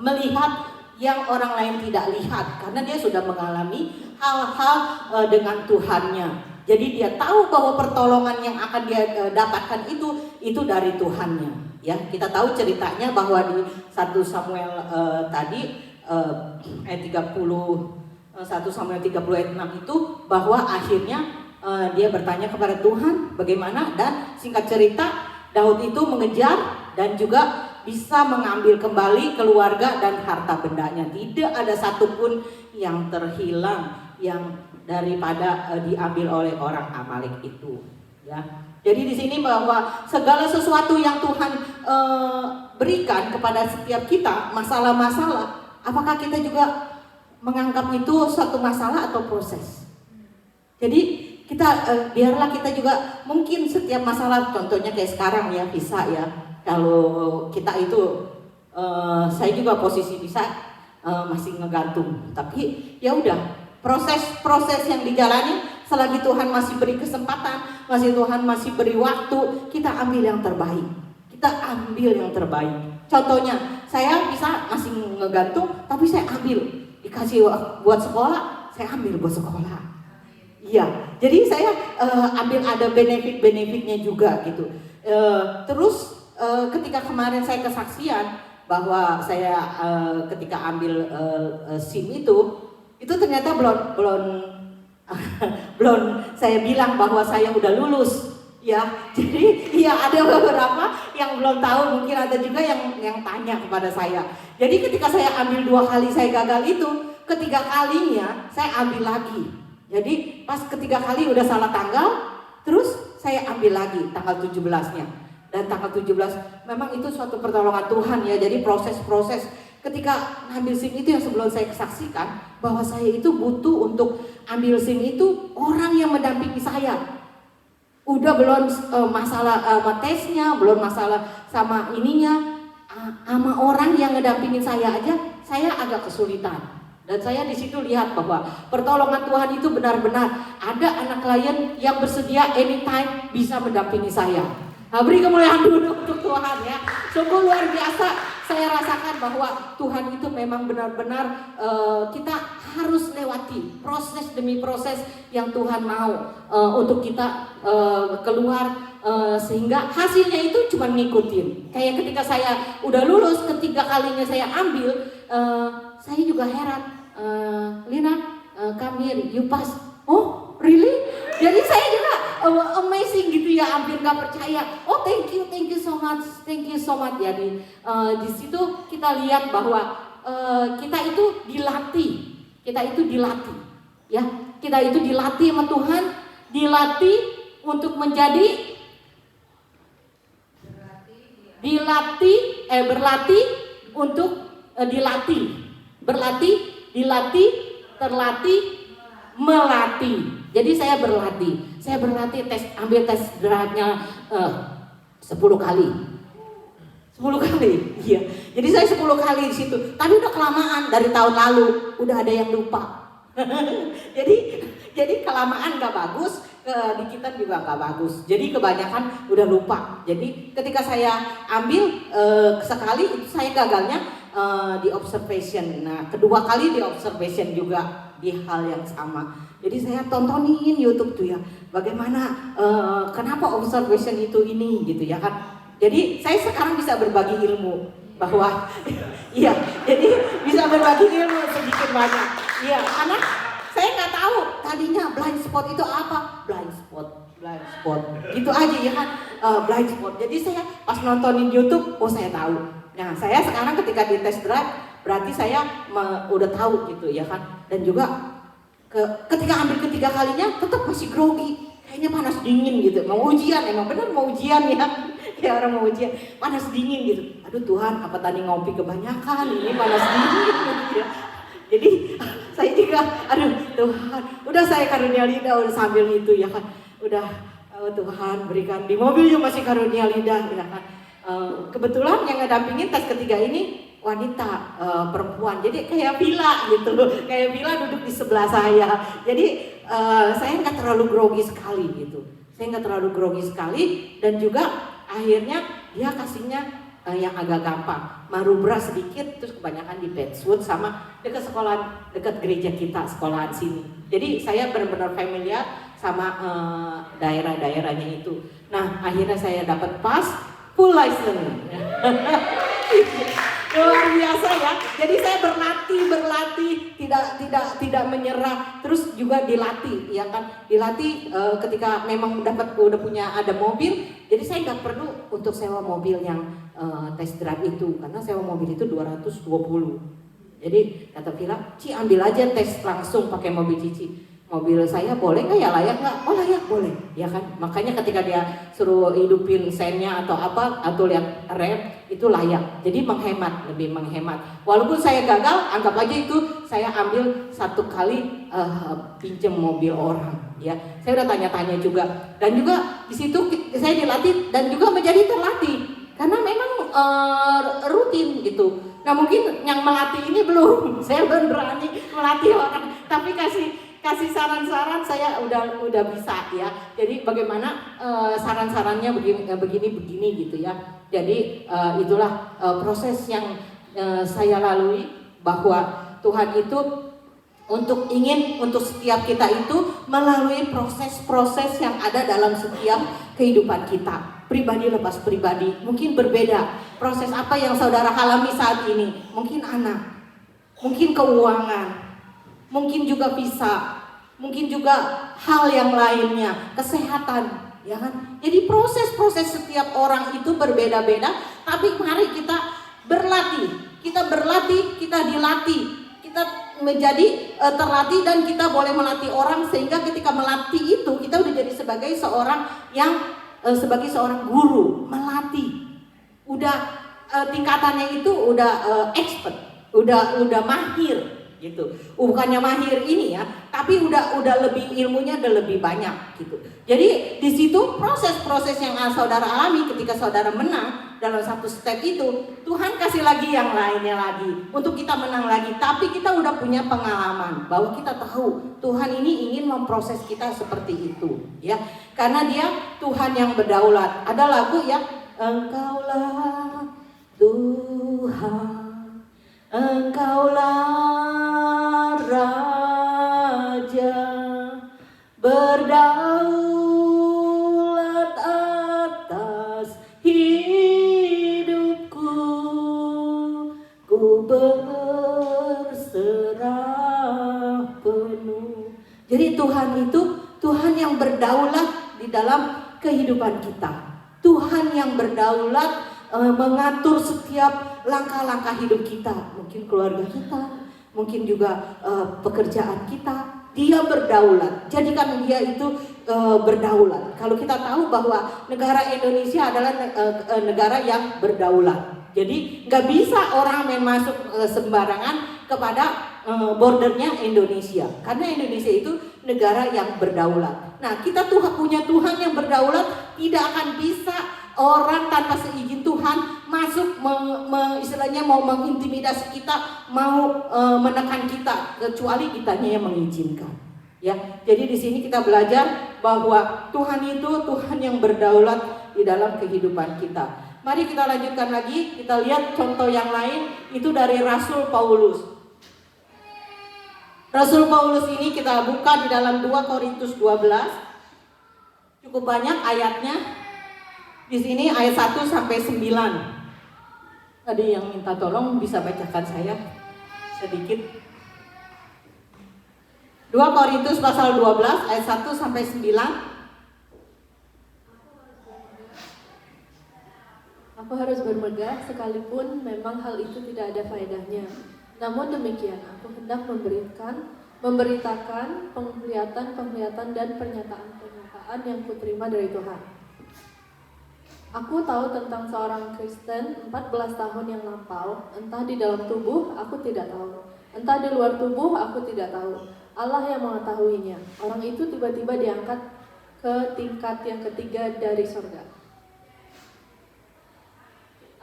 melihat yang orang lain tidak lihat karena dia sudah mengalami hal-hal dengan Tuhannya. Jadi dia tahu bahwa pertolongan yang akan dia dapatkan itu dari Tuhannya. Ya, kita tahu ceritanya bahwa di 1 Samuel tadi ayat 30 1 Samuel 30 ayat 6 itu bahwa akhirnya dia bertanya kepada Tuhan bagaimana, dan singkat cerita Daud itu mengejar dan juga bisa mengambil kembali keluarga dan harta bendanya. Tidak ada satupun yang terhilang yang daripada diambil oleh orang Amalek itu. Ya. Jadi di sini bahwa segala sesuatu yang Tuhan berikan kepada setiap kita, masalah-masalah, apakah kita juga menganggap itu suatu masalah atau proses? Jadi kita biarlah kita juga mungkin setiap masalah, contohnya kayak sekarang ya, bisa ya. Kalau kita itu, saya juga posisi bisa masih ngegantung. Tapi ya udah, proses yang dijalani selagi Tuhan masih beri kesempatan, Tuhan masih beri waktu, kita ambil yang terbaik. Kita ambil yang terbaik. Contohnya, saya bisa masih ngegantung, tapi saya ambil. Dikasih buat sekolah, saya ambil buat sekolah. Iya, jadi saya ambil ada benefit-benefitnya juga gitu. Terus ketika kemarin saya kesaksian bahwa saya ketika ambil SIM itu ternyata belum saya bilang bahwa saya udah lulus ya. Jadi ya ada beberapa yang belum tahu, mungkin ada juga yang tanya kepada saya. Jadi ketika saya ambil 2 kali saya gagal itu, ketiga kalinya saya ambil lagi. Jadi pas ketiga kali udah salah tanggal, terus saya ambil lagi tanggal 17-nya. Dan tanggal 17 memang itu suatu pertolongan Tuhan ya. Jadi proses-proses ketika ngambil SIM itu yang sebelum saya kesaksikan bahwa saya itu butuh untuk ambil SIM itu orang yang mendampingi saya. Udah belum masalah sama tesnya, belum masalah sama ininya, sama orang yang ngedampingin saya aja saya agak kesulitan. Dan saya di situ lihat bahwa pertolongan Tuhan itu benar-benar ada anak klien yang bersedia anytime bisa mendampingi saya. Nah, beri kemuliaan dulu untuk Tuhan ya. Sungguh luar biasa saya rasakan bahwa Tuhan itu memang benar-benar kita harus lewati proses demi proses yang Tuhan mau untuk kita keluar sehingga hasilnya itu cuma ngikutin. Kayak ketika saya udah lulus, ketiga kalinya saya ambil, saya juga heran. Lina, come here, you pass. Oh, really? Jadi saya juga amazing gitu ya, hampir gak percaya. Oh, thank you so much. Jadi di situ kita lihat bahwa kita itu dilatih, ya. Kita itu dilatih sama Tuhan, untuk menjadi berlatih terlatih, melatih. Jadi saya berlatih ambil tes drive-nya 10 kali. 10 kali, iya. Jadi saya 10 kali di situ. Tapi udah kelamaan dari tahun lalu, udah ada yang lupa. jadi kelamaan gak bagus, dikitan juga gak bagus. Jadi kebanyakan udah lupa. Jadi ketika saya ambil sekali itu saya gagalnya di observation. Nah, kedua kali di observation juga di hal yang sama. Jadi saya tontonin YouTube tuh ya, bagaimana kenapa observation itu ini gitu ya kan. Jadi saya sekarang bisa berbagi ilmu bahwa iya, jadi bisa berbagi ilmu sedikit banyak. Iya, karena saya nggak tahu tadinya blind spot itu apa. Blind spot gitu aja ya kan, blind spot. Jadi saya pas nontonin YouTube, oh saya tahu. Nah, saya sekarang ketika di test drive berarti saya udah tahu gitu ya kan. Dan juga ketika ambil ketiga kalinya tetap masih grogi, kayaknya panas dingin gitu. Mau ujian, emang bener mau ujian ya. Kayak orang mau ujian, panas dingin gitu. Aduh Tuhan, apa tadi ngopi kebanyakan, ini panas dingin gitu ya. Jadi saya juga, aduh Tuhan, udah saya karunia lidah udah sambil itu ya kan. Udah Tuhan berikan di mobil juga masih karunia lidah ya kan. Kebetulan yang ngedampingin tes ketiga ini wanita, perempuan, jadi kayak Vila gitu, kayak Vila duduk di sebelah saya. Jadi saya nggak terlalu grogi sekali gitu. Dan juga akhirnya dia kasihnya yang agak gampang, marubra sedikit, terus kebanyakan di Bedswood sama dekat gereja kita, sekolahan sini. Jadi saya benar-benar familiar sama daerah-daerahnya itu. Nah akhirnya saya dapat pas full license. Luar biasa ya. Jadi saya berlatih, tidak menyerah, terus juga dilatih, ya kan? Dilatih ketika memang udah punya ada mobil, jadi saya nggak perlu untuk sewa mobil yang test drive itu, karena sewa mobil itu 220. Jadi kata Vila, Ci ambil aja tes langsung pakai mobil Cici. Mobil saya boleh nggak ya, layak nggak? Oh layak, boleh, ya kan? Makanya ketika dia suruh hidupin sennya atau apa, atau lihat rem, itu layak. Jadi lebih menghemat. Walaupun saya gagal, anggap aja itu saya ambil satu kali pinjam mobil orang, ya. Saya udah tanya-tanya juga, dan juga di situ saya dilatih dan juga menjadi terlatih, karena memang rutin gitu. Nah mungkin yang melatih ini belum, saya belum berani melatih orang, tapi kasih saran-saran saya udah bisa ya. Jadi bagaimana saran-sarannya begini gitu ya. Jadi itulah proses yang saya lalui, bahwa Tuhan itu untuk setiap kita itu melalui proses-proses yang ada dalam setiap kehidupan kita. Pribadi lepas pribadi mungkin berbeda. Proses apa yang saudara alami saat ini? Mungkin anak, mungkin keuangan, mungkin juga visa, mungkin juga hal yang lainnya, kesehatan, ya kan? Jadi proses-proses setiap orang itu berbeda-beda, tapi mari kita berlatih, kita dilatih, kita menjadi terlatih, dan kita boleh melatih orang, sehingga ketika melatih itu kita udah jadi sebagai seorang guru, melatih, udah tingkatannya itu udah expert, udah mahir gitu. Bukannya mahir ini ya, tapi udah lebih ilmunya udah lebih banyak gitu. Jadi di situ proses-proses yang saudara alami ketika saudara menang dalam satu step itu, Tuhan kasih lagi yang lainnya lagi untuk kita menang lagi. Tapi kita udah punya pengalaman bahwa kita tahu Tuhan ini ingin memproses kita seperti itu, ya. Karena Dia Tuhan yang berdaulat. Ada lagu ya, Engkaulah Tuhan, Engkaulah Raja, berdaulat atas hidupku, ku berserah penuh. Jadi Tuhan itu Tuhan yang berdaulat di dalam kehidupan kita. Tuhan yang berdaulat mengatur setiap langkah-langkah hidup kita, mungkin keluarga kita, mungkin juga pekerjaan kita. Dia berdaulat, jadikan Dia itu berdaulat. Kalau kita tahu bahwa negara Indonesia adalah negara yang berdaulat, jadi nggak bisa orang main masuk sembarangan kepada bordernya Indonesia, karena Indonesia itu negara yang berdaulat. Nah, kita punya Tuhan yang berdaulat, tidak akan bisa orang tanpa seizin Tuhan masuk istilahnya mau mengintimidasi kita, mau menekan kita, kecuali kitanya yang mengizinkan. Ya, jadi di sini kita belajar bahwa Tuhan itu Tuhan yang berdaulat di dalam kehidupan kita. Mari kita lanjutkan lagi, kita lihat contoh yang lain itu dari Rasul Paulus. Rasul Paulus ini kita buka di dalam 2 Korintus 12. Cukup banyak ayatnya. Di sini ayat 1 sampai 9. Tadi yang minta tolong bisa bacakan saya sedikit. 2 Korintus pasal 12 ayat 1 sampai 9. Aku harus bermegah sekalipun memang hal itu tidak ada faedahnya. Namun demikian, aku hendak memberitakan penglihatan-penglihatan dan pernyataan-pernyataan yang kuterima dari Tuhan. Aku tahu tentang seorang Kristen 14 tahun yang lampau, entah di dalam tubuh aku tidak tahu, entah di luar tubuh aku tidak tahu. Allah yang mengetahuinya. Orang itu tiba-tiba diangkat ke tingkat yang ketiga dari surga.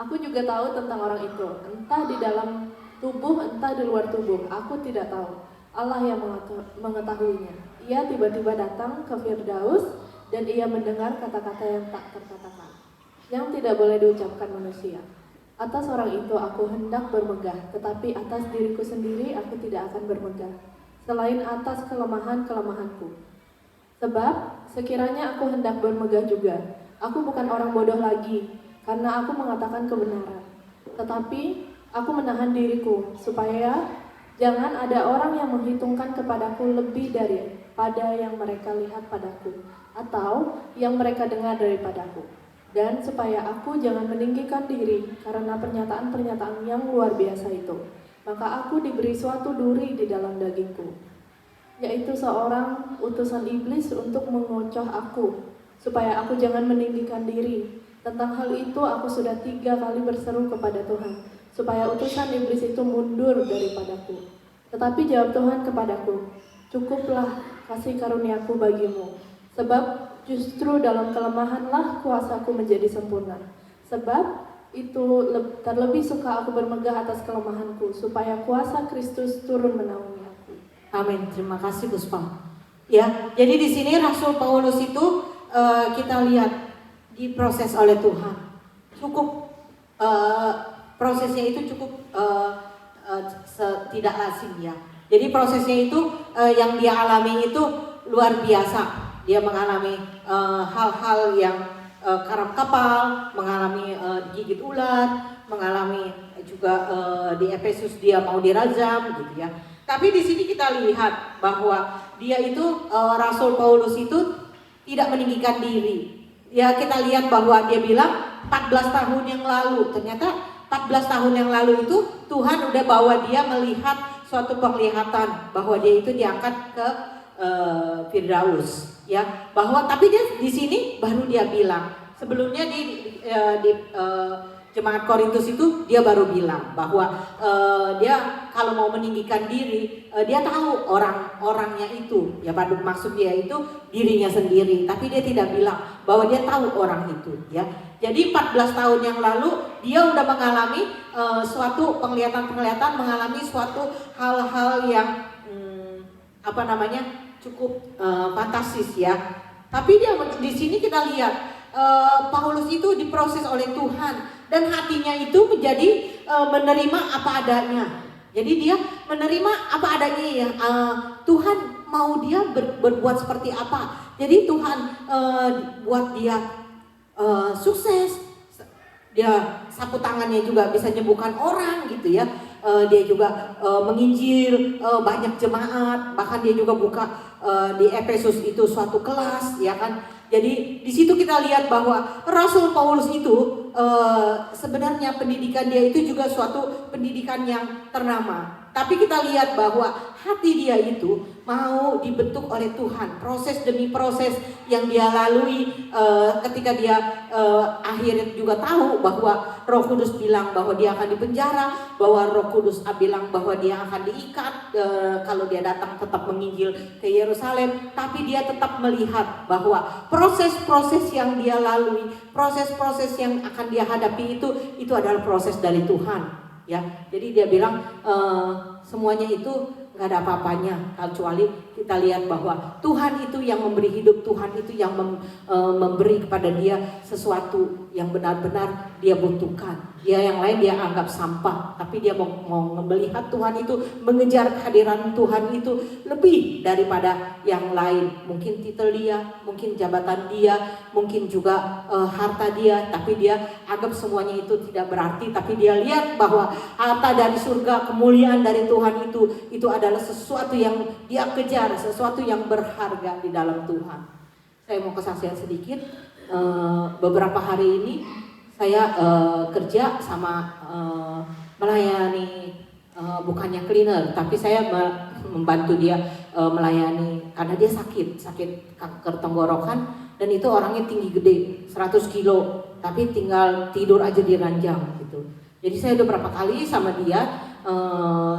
Aku juga tahu tentang orang itu, entah di dalam tubuh, entah di luar tubuh, aku tidak tahu. Allah yang mengetahuinya. Ia tiba-tiba datang ke Firdaus dan ia mendengar kata-kata yang tak terkatakan, yang tidak boleh diucapkan manusia. Atas orang itu aku hendak bermegah, tetapi atas diriku sendiri aku tidak akan bermegah, selain atas kelemahan-kelemahanku. Sebab sekiranya aku hendak bermegah juga, aku bukan orang bodoh lagi, karena aku mengatakan kebenaran. Tetapi aku menahan diriku, supaya jangan ada orang yang menghitungkan kepadaku lebih daripada yang mereka lihat padaku, atau yang mereka dengar daripadaku. Dan supaya aku jangan meninggikan diri karena pernyataan-pernyataan yang luar biasa itu. Maka aku diberi suatu duri di dalam dagingku, yaitu seorang utusan iblis untuk mengocoh aku, supaya aku jangan meninggikan diri. Tentang hal itu aku sudah 3 kali berseru kepada Tuhan, supaya utusan iblis itu mundur daripadaku. Tetapi jawab Tuhan kepadaku, cukuplah kasih karuniaku bagimu, sebab justru dalam kelemahanlah kuasaku menjadi sempurna. Sebab itu terlebih suka aku bermegah atas kelemahanku, supaya kuasa Kristus turun menaungi aku. Amin. Terima kasih Puspa. Ya, jadi di sini Rasul Paulus itu kita lihat diproses oleh Tuhan. Cukup prosesnya itu cukup tidak lazim ya. Jadi prosesnya itu yang dia alami itu luar biasa. Dia mengalami hal-hal yang karap kapal, mengalami digigit ular, mengalami juga di Efesus dia mau dirajam gitu ya. Tapi di sini kita lihat bahwa dia itu Rasul Paulus itu tidak meninggikan diri. Ya, kita lihat bahwa dia bilang 14 tahun yang lalu, ternyata 14 tahun yang lalu itu Tuhan udah bawa dia melihat suatu penglihatan bahwa dia itu diangkat ke Firdaus, ya. Bahwa tapi dia di sini baru dia bilang. Sebelumnya di Jemaat Korintus itu dia baru bilang bahwa dia kalau mau meninggikan diri, dia tahu orang-orangnya itu, ya pada maksud dia itu dirinya sendiri, tapi dia tidak bilang bahwa dia tahu orang itu, ya. Jadi 14 tahun yang lalu dia udah mengalami suatu penglihatan-penglihatan, mengalami suatu hal-hal yang cukup fantastis ya. Tapi dia di sini kita lihat Paulus itu diproses oleh Tuhan dan hatinya itu menjadi menerima apa adanya. Jadi dia menerima apa adanya ya. Tuhan mau dia berbuat seperti apa. Jadi Tuhan buat dia sukses. Dia sapu tangannya juga bisa nyembuhkan orang gitu ya. Dia juga menginjil banyak jemaat, bahkan dia juga buka di Efesus itu suatu kelas ya kan. Jadi di situ kita lihat bahwa Rasul Paulus itu sebenarnya pendidikan dia itu juga suatu pendidikan yang ternama. Tapi kita lihat bahwa hati dia itu mau dibentuk oleh Tuhan, proses demi proses yang dia lalui. Ketika dia akhirnya juga tahu bahwa Roh Kudus bilang bahwa dia akan dipenjara, bahwa Roh Kudus bilang bahwa dia akan diikat kalau dia datang tetap menginjil ke Yerusalem, tapi dia tetap melihat bahwa proses-proses yang dia lalui, proses-proses yang akan dia hadapi itu adalah proses dari Tuhan, ya. Jadi dia bilang semuanya itu nggak ada apa-apanya, kecuali kita lihat bahwa Tuhan itu yang memberi hidup, Tuhan itu yang memberi kepada dia sesuatu yang benar-benar dia butuhkan. Dia yang lain dia anggap sampah, tapi dia mau melihat Tuhan itu, mengejar kehadiran Tuhan itu lebih daripada yang lain. Mungkin titel dia, mungkin jabatan dia, mungkin juga harta dia, tapi dia anggap semuanya itu tidak berarti. Tapi dia lihat bahwa harta dari surga, kemuliaan dari Tuhan itu adalah sesuatu yang dia kejar, sesuatu yang berharga di dalam Tuhan. Saya mau kesaksian sedikit. Beberapa hari ini saya kerja sama melayani, bukannya cleaner, tapi saya membantu dia melayani karena dia sakit kanker tenggorokan, dan itu orangnya tinggi gede 100 kilo, tapi tinggal tidur aja di ranjang gitu. Jadi saya udah berapa kali sama dia,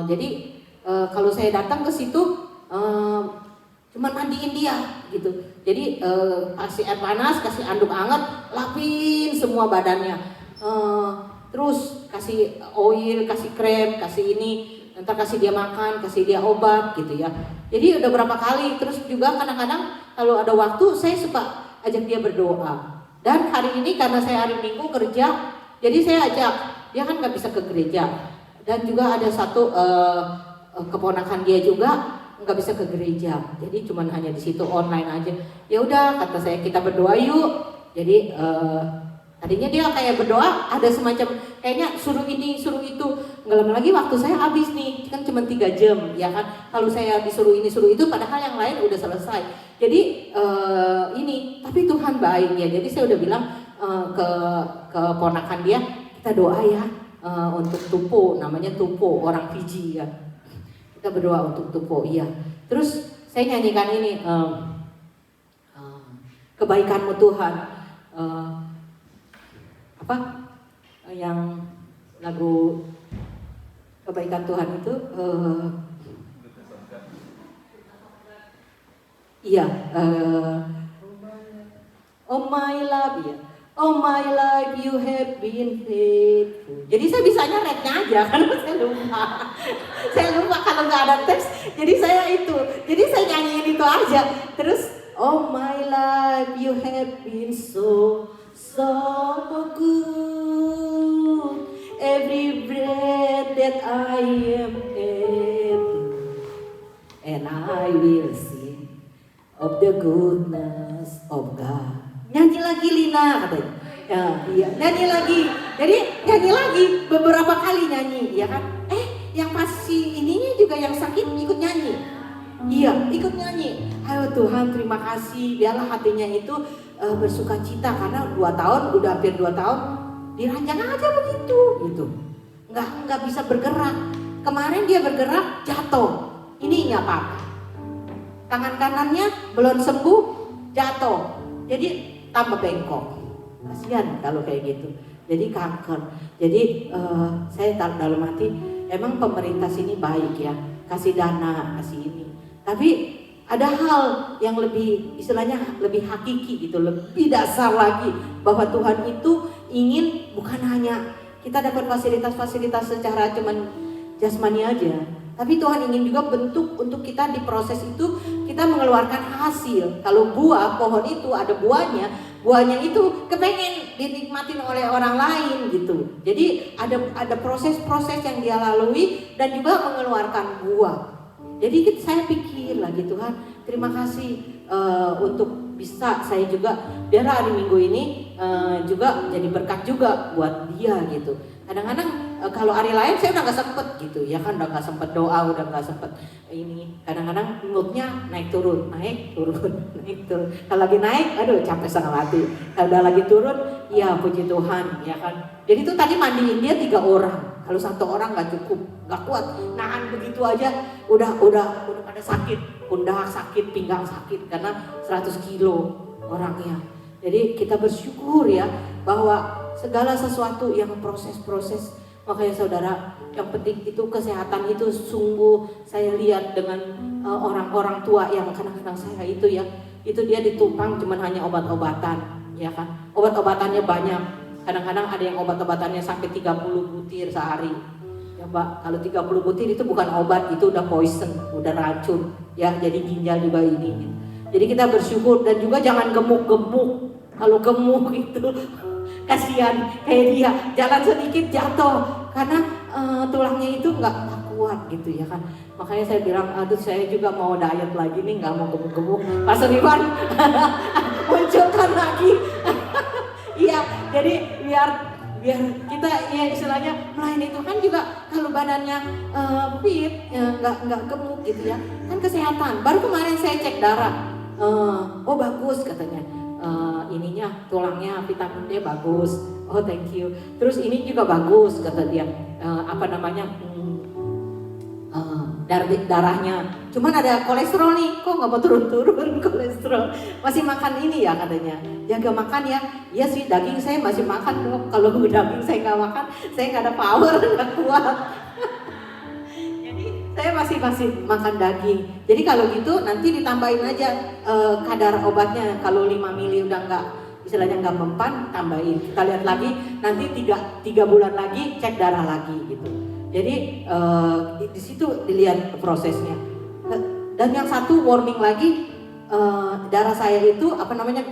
jadi kalau saya datang ke situ cuma mandiin dia gitu. Jadi kasih air panas, kasih anduk hangat, lapin semua badannya, terus kasih oil, kasih krem, kasih ini, ntar kasih dia makan, kasih dia obat gitu ya. Jadi udah berapa kali. Terus juga kadang-kadang kalau ada waktu saya suka ajak dia berdoa. Dan hari ini karena saya hari Minggu kerja, jadi saya ajak, dia kan nggak bisa ke gereja. Dan juga ada satu keponakan dia juga nggak bisa ke gereja, jadi cuman hanya di situ online aja. Ya udah, kata saya, kita berdoa yuk. Jadi tadinya dia kayak berdoa ada semacam kayaknya suruh ini suruh itu, nggak lama lagi waktu saya habis nih, kan cuma 3 jam ya kan. Kalau saya disuruh ini suruh itu, padahal yang lain udah selesai. Jadi ini, tapi Tuhan baik ya. Jadi saya udah bilang ke ponakan dia, kita doa ya untuk Tupo, namanya Tupo, orang Fiji ya. Kita berdoa untuk Tupo, iya. Terus saya nyanyikan ini, kebaikanmu Tuhan, yang lagu kebaikan Tuhan itu, iya, oh my love ya. Oh my life you have been faithful. Jadi saya bisanya rapnya aja karena saya lupa kalau nggak ada teks. Jadi saya nyanyiin itu aja. Terus oh my life you have been so good. Every breath that I am able, and I will sing of the goodness of God. Nyanyi lagi Lina katanya. Ya, iya, nyanyi lagi. Jadi nyanyi lagi beberapa kali nyanyi, ya kan? Yang pasti ininya juga yang sakit ikut nyanyi. Iya, ikut nyanyi. Ayo Tuhan, terima kasih. Biarlah hatinya itu bersukacita karena 2 tahun, udah hampir 2 tahun diranjang aja begitu, gitu. Nggak bisa bergerak. Kemarin dia bergerak jatuh. Ini nggak apa-apa. Tangan kanannya belum sembuh, jatuh. Jadi tambah bengkok. Kasihan kalau kayak gitu. Jadi kanker. Jadi saya dalam hati, emang pemerintah sini baik ya, kasih dana, kasih ini. Tapi ada hal yang lebih, istilahnya lebih hakiki gitu, lebih dasar lagi, bahwa Tuhan itu ingin bukan hanya kita dapat fasilitas-fasilitas secara cuman jasmani aja, tapi Tuhan ingin juga bentuk untuk kita di proses itu kita mengeluarkan hasil. Kalau buah pohon itu ada buahnya itu kepengen dinikmatin oleh orang lain gitu. Jadi ada proses-proses yang dia lalui dan juga mengeluarkan buah. Jadi saya pikir lagi, Tuhan terima kasih untuk bisa saya juga biar hari Minggu ini juga jadi berkat juga buat dia gitu. Kadang-kadang kalau hari lain saya udah gak sempet gitu ya kan, udah gak sempet doa, udah gak sempet ini. Kadang-kadang moodnya naik turun. Kalau lagi naik, aduh capek setengah mati. Kalau udah lagi turun, ya puji Tuhan ya kan. Jadi tuh tadi mandiin dia 3 orang. Kalau satu orang nggak cukup, nggak kuat, nahan begitu aja, udah pada sakit, pundak sakit, pinggang sakit karena 100 kilo orangnya. Jadi kita bersyukur ya bahwa segala sesuatu yang proses-proses, makanya saudara, yang penting itu kesehatan itu sungguh saya lihat dengan orang-orang tua yang kadang-kadang saya itu ya, itu dia ditumpang cuman hanya obat-obatan, ya kan? Obat-obatannya banyak. Kadang-kadang ada yang obat-obatannya sampai 30 butir sehari. Ya Mbak, kalau 30 butir itu bukan obat, itu udah poison, udah racun. Ya, jadi ginjal juga ini. Jadi kita bersyukur dan juga jangan gemuk-gemuk. Kalau gemuk itu kasihan kayak dia, jalan sedikit jatuh karena tulangnya itu nggak kuat gitu ya kan. Makanya saya bilang, aduh saya juga mau diet lagi nih, nggak mau gemuk-gemuk. Pastor Iwan munculkan lagi. Iya, jadi biar kita ya istilahnya melayani Tuhan juga kalau badannya fit, ya, nggak gemuk gitu ya, kan kesehatan. Baru kemarin saya cek darah, oh bagus katanya, ininya tulangnya vitamin D bagus, oh thank you. Terus ini juga bagus kata dia, apa namanya? Darahnya, cuman ada kolesterol nih, kok nggak mau turun-turun kolesterol, masih makan ini ya katanya, jaga makan ya. Iya sih, daging saya masih makan dong, kalau daging saya nggak makan, saya nggak ada power, nggak kuat. Jadi saya masih makan daging. Jadi kalau gitu nanti ditambahin aja kadar obatnya, kalau 5 mili udah nggak, istilahnya nggak mempan, tambahin. Kita lihat lagi, nanti 3 bulan lagi cek darah lagi gitu. Jadi di situ dilihat prosesnya. Dan yang satu warning lagi, darah saya itu apa namanya,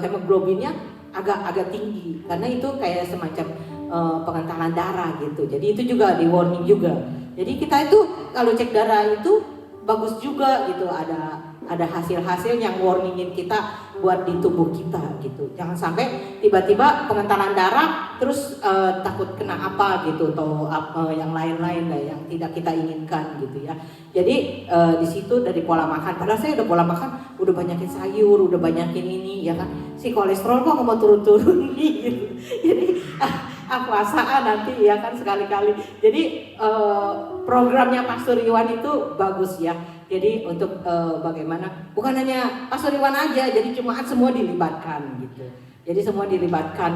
hemoglobinnya agak tinggi karena itu kayak semacam pengentalan darah gitu. Jadi itu juga di warning juga. Jadi kita itu kalau cek darah itu bagus juga gitu, ada hasil-hasil yang warningin kita buat di tubuh kita gitu. Jangan sampai tiba-tiba pengentalan darah terus takut kena apa gitu, atau yang lain-lain lah yang tidak kita inginkan gitu ya. Jadi di situ dari pola makan, padahal saya udah pola makan, udah banyakin sayur, udah banyakin ini ya kan. Si kolesterol kok nggak mau turun-turun nih gitu. Jadi puasaan nanti ya kan sekali-kali. Jadi programnya Pastor Iwan itu bagus ya. Jadi untuk bagaimana, bukan hanya Pastor Iwan aja, jadi jemaat semua dilibatkan gitu. Jadi semua dilibatkan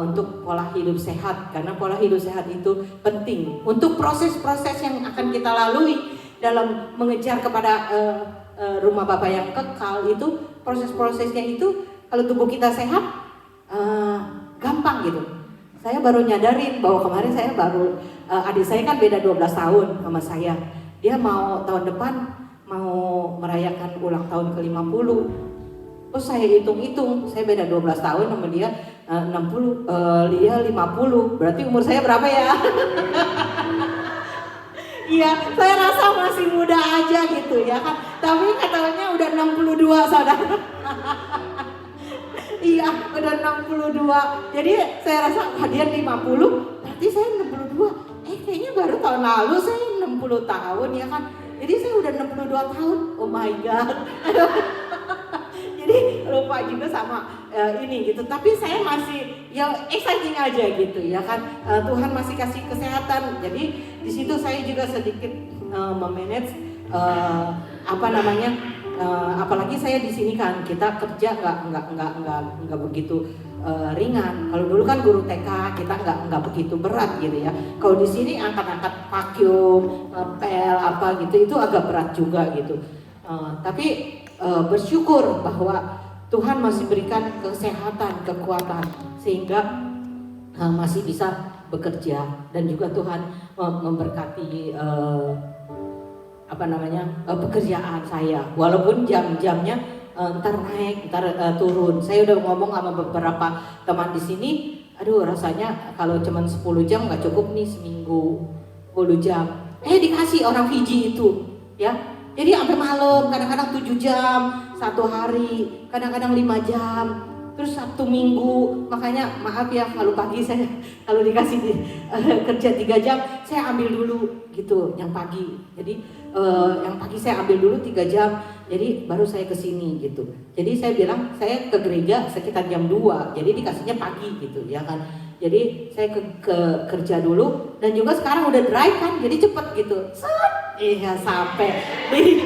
untuk pola hidup sehat, karena pola hidup sehat itu penting untuk proses-proses yang akan kita lalui dalam mengejar kepada rumah Bapa yang kekal. Itu proses-prosesnya itu kalau tubuh kita sehat gampang gitu. Saya baru nyadarin bahwa kemarin saya baru, adik saya kan beda 12 tahun sama saya. Dia mau tahun depan mau merayakan ulang tahun ke-50. Terus saya hitung-hitung, saya beda 12 tahun sama dia, 60, dia 50. Berarti umur saya berapa ya? Iya, saya rasa masih muda aja gitu ya kan. Tapi katanya udah 62 saudara. Iya, udah 62. Jadi saya rasa dia 50, berarti saya 62. Kayaknya baru tahun lalu saya 60 tahun ya kan. Jadi saya udah 62 tahun. Oh my god. Jadi lupa juga sama ini gitu. Tapi saya masih ya exciting aja gitu ya kan. Tuhan masih kasih kesehatan. Jadi di situ saya juga sedikit memanage apa namanya, apalagi saya di sini kan kita kerja nggak begitu ringan. Kalau dulu kan guru TK kita nggak begitu berat gitu ya. Kalau di sini angkat-angkat vacuum, pel apa gitu itu agak berat juga gitu. Tapi bersyukur bahwa Tuhan masih berikan kesehatan, kekuatan sehingga masih bisa bekerja, dan juga Tuhan memberkati apa namanya, pekerjaan saya. Walaupun jam-jamnya ntar naik, ntar turun. Saya udah ngomong sama beberapa teman di sini, aduh rasanya kalau cuma 10 jam nggak cukup nih seminggu, 10 jam. Dikasih orang Fiji itu, ya. Jadi sampai malam, kadang-kadang 7 jam, 1 hari, kadang-kadang 5 jam. Terus Sabtu Minggu, makanya maaf ya kalau pagi saya kalau dikasih kerja 3 jam, saya ambil dulu gitu yang pagi. Jadi yang pagi saya ambil dulu 3 jam, jadi baru saya ke sini gitu. Jadi saya bilang saya ke gereja sekitar jam 2, jadi dikasihnya pagi gitu ya kan. Jadi saya ke kerja dulu dan juga sekarang udah drive kan, jadi cepet gitu. Iya sampai di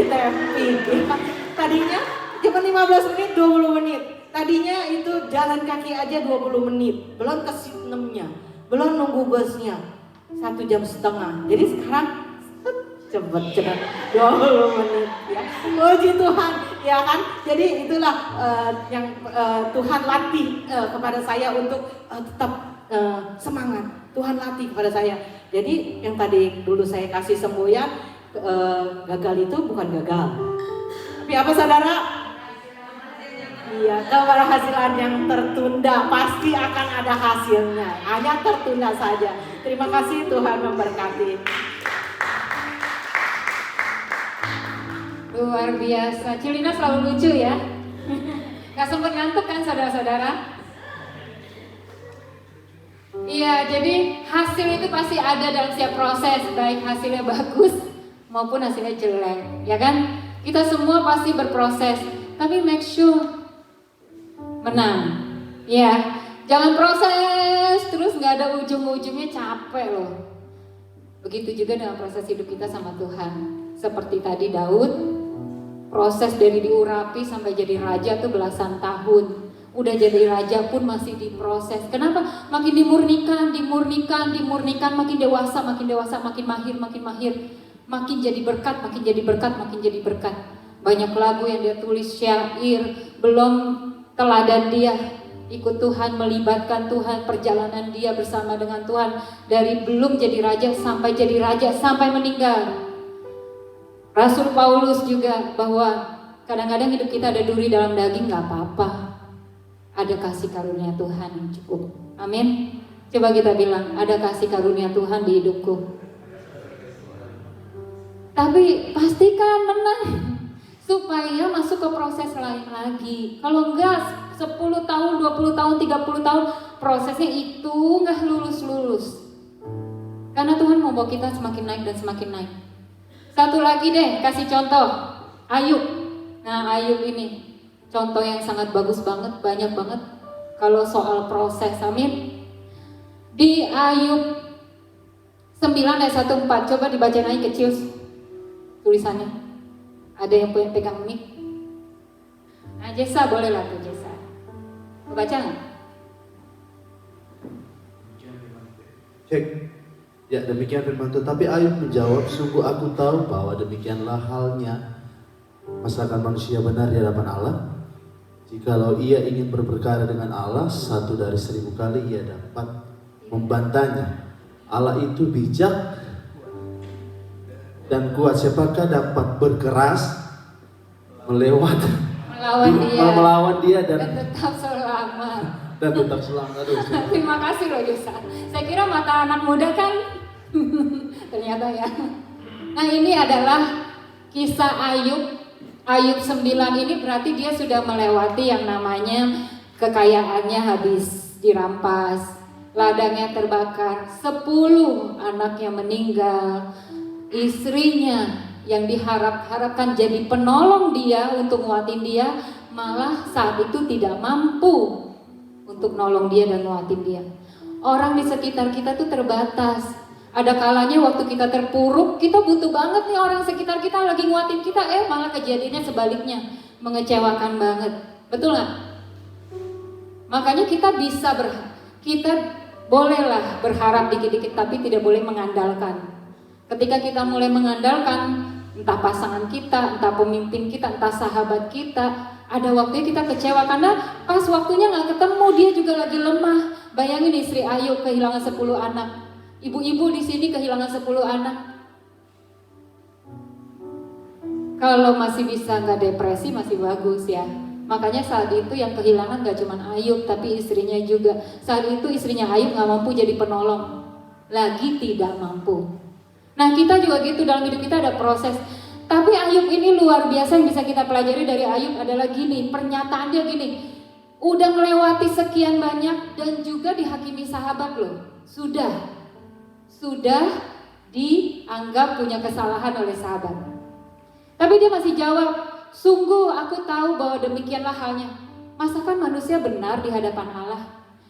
Temping. Tadinya cuma 15 menit, 20 menit. Tadinya itu jalan kaki aja 20 menit, belum ke Sydney-nya, belum nunggu busnya 1,5 jam. Jadi sekarang cepet 20 menit ya. Puji Tuhan ya kan. Jadi itulah yang Tuhan latih kepada saya untuk tetap semangat. Tuhan latih kepada saya. Jadi yang tadi dulu saya kasih semboyan, gagal itu bukan gagal. Tapi apa saudara? Iya, keberhasilan yang tertunda pasti akan ada hasilnya. Hanya tertunda saja. Terima kasih, Tuhan memberkati. Luar biasa, Cilina selalu lucu ya. Gak sempet ngantuk kan saudara-saudara? Iya, jadi hasil itu pasti ada dalam setiap proses, baik hasilnya bagus maupun hasilnya jelek, ya kan? Kita semua pasti berproses, tapi make sure menang. Ya, jangan proses terus nggak ada ujung-ujungnya, capek loh. Begitu juga dengan proses hidup kita sama Tuhan. Seperti tadi Daud, proses dari diurapi sampai jadi raja tuh belasan tahun. Udah jadi raja pun masih diproses. Kenapa? Makin dimurnikan, makin dewasa, makin mahir. Makin jadi berkat, makin jadi berkat. Banyak lagu yang dia tulis, syair, belum teladan dia ikut Tuhan, melibatkan Tuhan, perjalanan dia bersama dengan Tuhan dari belum jadi raja, sampai meninggal. Rasul Paulus juga bahwa kadang-kadang hidup kita ada duri dalam daging, gak apa-apa, ada kasih karunia Tuhan yang cukup. Amin. Coba kita bilang, ada kasih karunia Tuhan di hidupku. Tapi pastikan menang supaya masuk ke proses lain lagi. Kalau enggak 10 tahun, 20 tahun, 30 tahun prosesnya itu enggak lulus-lulus. Karena Tuhan mau bawa kita semakin naik dan semakin naik. Satu lagi deh, kasih contoh, Ayub. Nah, Ayub ini contoh yang sangat bagus banget, banyak banget kalau soal proses. Amin. Di Ayub 9 ayat 1-4, coba dibacain aja kecil tulisannya. Ada yang pegang mic? Nah, Jesa boleh lah tuh Jesa. Baca nggak? Cek. Ya, demikian firman Tuhan. Tapi Ayub menjawab, sungguh aku tahu bahwa demikianlah halnya masakan manusia benar di hadapan Allah. Jikalau ia ingin berperkara dengan Allah, 1 dari 1000 kali ia dapat membantahnya. Allah itu bijak dan kuat. Siapakah dapat berkeras melawan dia dan tetap selamat. Aduh. Terima kasih loh Yusa. Saya kira mata anak muda kan ternyata ya. Nah, ini adalah kisah Ayub 9 ini berarti dia sudah melewati yang namanya kekayaannya habis dirampas, ladangnya terbakar, 10 anaknya meninggal, istrinya yang diharapkan jadi penolong dia untuk nguatin dia malah saat itu tidak mampu untuk nolong dia dan nguatin dia. Orang di sekitar kita tuh terbatas. Ada kalanya waktu kita terpuruk, kita butuh banget nih orang sekitar kita lagi nguatin kita, malah kejadiannya sebaliknya, mengecewakan banget. Betul nggak? Makanya kita kita bolehlah berharap dikit-dikit, tapi tidak boleh mengandalkan. Ketika kita mulai mengandalkan, entah pasangan kita, entah pemimpin kita, entah sahabat kita, ada waktunya kita kecewa karena pas waktunya nggak ketemu, dia juga lagi lemah. Bayangin istri Ayub kehilangan 10 anak. Ibu-ibu di sini kehilangan 10 anak. Kalau masih bisa nggak depresi masih bagus ya. Makanya saat itu yang kehilangan nggak cuma Ayub tapi istrinya juga. Saat itu istrinya Ayub nggak mampu jadi penolong, lagi tidak mampu. Nah, kita juga gitu, dalam hidup kita ada proses. Tapi Ayub ini luar biasa, yang bisa kita pelajari dari Ayub adalah gini, pernyataan dia gini, udah melewati sekian banyak dan juga dihakimi sahabat loh. Sudah dianggap punya kesalahan oleh sahabat. Tapi dia masih jawab, sungguh aku tahu bahwa demikianlah halnya. Masakan manusia benar di hadapan Allah?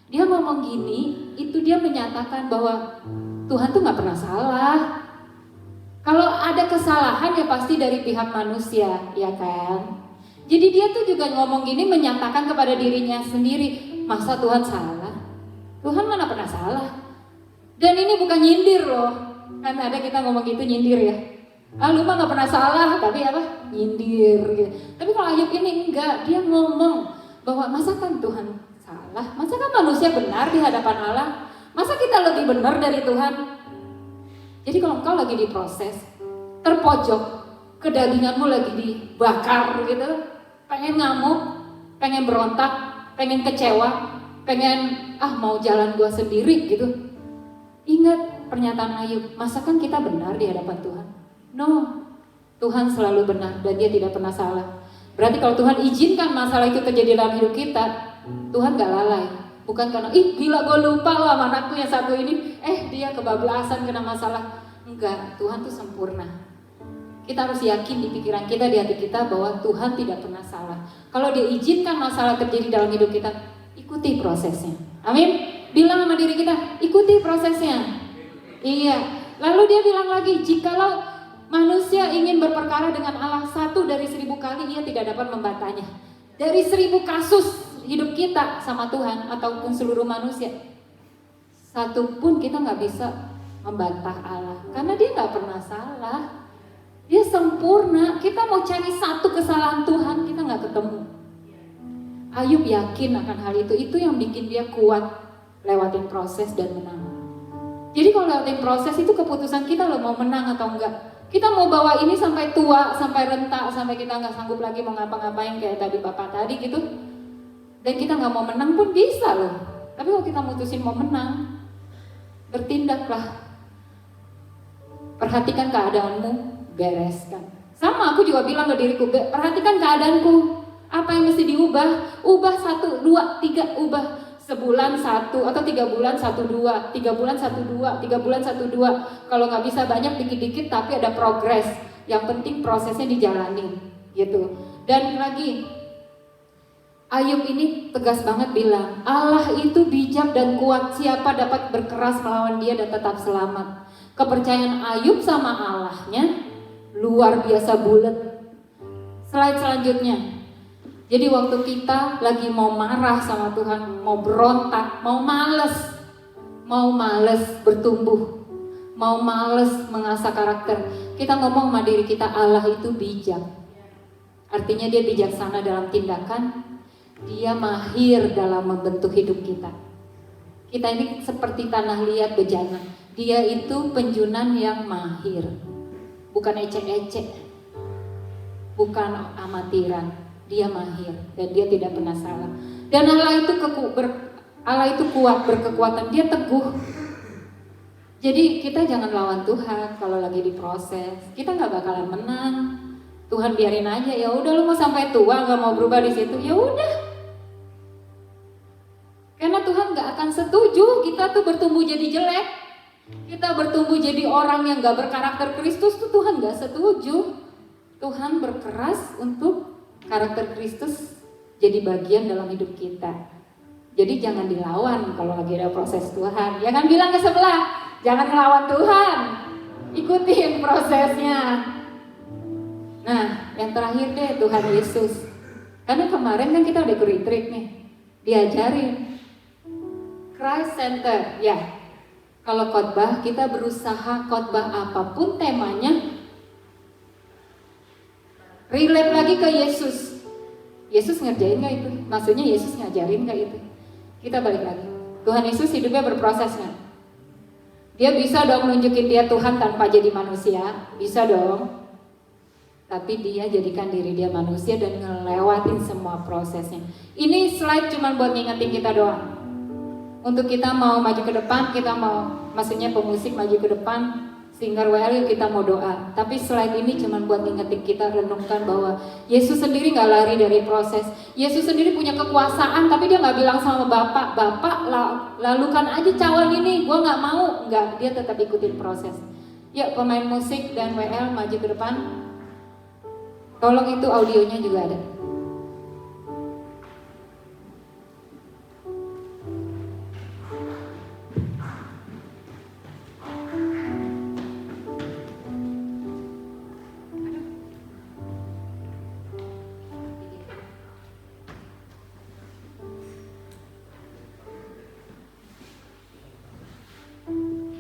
Dia ngomong gini, itu dia menyatakan bahwa Tuhan tuh gak pernah salah. Kalau ada kesalahan ya pasti dari pihak manusia, ya kan? Jadi dia tuh juga ngomong gini menyatakan kepada dirinya sendiri, masa Tuhan salah? Tuhan mana pernah salah? Dan ini bukan nyindir loh, kan ada kita ngomong gitu nyindir ya. Ah lu mah gak pernah salah, tapi apa? Nyindir gitu. Tapi kalau Ayub ini enggak, dia ngomong bahwa masakan Tuhan salah? Masakan manusia benar di hadapan Allah? Masa kita lebih benar dari Tuhan? Jadi kalau engkau lagi diproses, terpojok, kedaginganmu lagi dibakar gitu, pengen ngamuk, pengen berontak, pengen kecewa, pengen mau jalan gua sendiri gitu. Ingat pernyataan Ayub, masakan kita benar di hadapan Tuhan? No, Tuhan selalu benar dan dia tidak pernah salah. Berarti kalau Tuhan izinkan masalah itu terjadi dalam hidup kita, Tuhan gak lalai. Bukan karena, gila gue lupa loh sama anakku yang satu ini, dia kebablasan kena masalah. Enggak, Tuhan tuh sempurna. Kita harus yakin di pikiran kita, di hati kita bahwa Tuhan tidak pernah salah. Kalau dia izinkan masalah terjadi dalam hidup kita, ikuti prosesnya. Amin. Bilang sama diri kita, ikuti prosesnya. Iya. Lalu dia bilang lagi, jikalau manusia ingin berperkara dengan Allah 1 dari 1000 kali, ia tidak dapat membantahnya. Dari 1000 kasus hidup kita sama Tuhan ataupun seluruh manusia, 1 pun kita gak bisa membantah Allah. Karena dia gak pernah salah. Dia sempurna. Kita mau cari 1 kesalahan Tuhan, kita gak ketemu. Ayub yakin akan hal itu. Itu yang bikin dia kuat lewatin proses dan menang. Jadi kalau lewatin proses itu keputusan kita loh, mau menang atau enggak. Kita mau bawa ini sampai tua, sampai rentak, sampai kita nggak sanggup lagi mau ngapa-ngapain kayak tadi bapak tadi gitu. Dan kita nggak mau menang pun bisa loh. Tapi kalau kita mutusin mau menang, bertindaklah. Perhatikan keadaanmu, bereskan. Sama aku juga bilang ke diriku, perhatikan keadaanku. Apa yang mesti diubah? Ubah 1, 2, 3, ubah. Sebulan 1 atau 3 bulan 1, 2, 3 bulan 1, 2, 3 bulan 1, 2. Kalau nggak bisa banyak dikit-dikit tapi ada progres. Yang penting prosesnya dijalani gitu. Dan lagi Ayub ini tegas banget bilang, Allah itu bijak dan kuat, siapa dapat berkeras melawan dia dan tetap selamat. Kepercayaan Ayub sama Allahnya luar biasa bulat. Slide selanjutnya. Jadi waktu kita lagi mau marah sama Tuhan, mau berontak, mau males bertumbuh, mau males mengasah karakter, kita ngomong sama diri kita, Allah itu bijak. Artinya dia bijaksana dalam tindakan, dia mahir dalam membentuk hidup kita. Kita ini seperti tanah liat bejana, dia itu penjunan yang mahir, bukan ecek-ecek, bukan amatiran. Dia mahir dan dia tidak pernah salah. Dan Allah itu kuat, berkekuatan, dia teguh. Jadi kita jangan lawan Tuhan kalau lagi diproses. Kita nggak bakalan menang. Tuhan biarin aja, ya udah lu mau sampai tua nggak mau berubah di situ, ya udah. Karena Tuhan nggak akan setuju kita tuh bertumbuh jadi jelek. Kita bertumbuh jadi orang yang nggak berkarakter Kristus tuh Tuhan nggak setuju. Tuhan berkeras untuk karakter Kristus jadi bagian dalam hidup kita. Jadi jangan dilawan kalau lagi ada proses Tuhan. Jangan bilang ke sebelah, jangan ngelawan Tuhan. Ikutin prosesnya. Nah, yang terakhir deh Tuhan Yesus. Karena kemarin kan kita udah ikut retreat nih. Diajarin Christ Center, ya. Kalau khotbah, kita berusaha khotbah apapun temanya relate lagi ke Yesus. Yesus ngerjain gak itu? Maksudnya Yesus ngajarin gak itu? Kita balik lagi. Tuhan Yesus hidupnya berproses gak? Dia bisa dong nunjukin dia Tuhan tanpa jadi manusia. Bisa dong. Tapi dia jadikan diri dia manusia dan ngelewatin semua prosesnya. Ini slide cuma buat ngingetin kita doang. Untuk kita mau maju ke depan, kita mau, maksudnya pemusik maju ke depan, singer WL kita mau doa. Tapi slide ini cuma buat ngingetin kita, renungkan bahwa Yesus sendiri gak lari dari proses. Yesus sendiri punya kekuasaan, tapi dia gak bilang sama Bapak, lalukan aja cawan ini, gue gak mau. Enggak, dia tetap ikutin proses. Yuk pemain musik dan WL maju ke depan. Tolong itu audionya juga ada.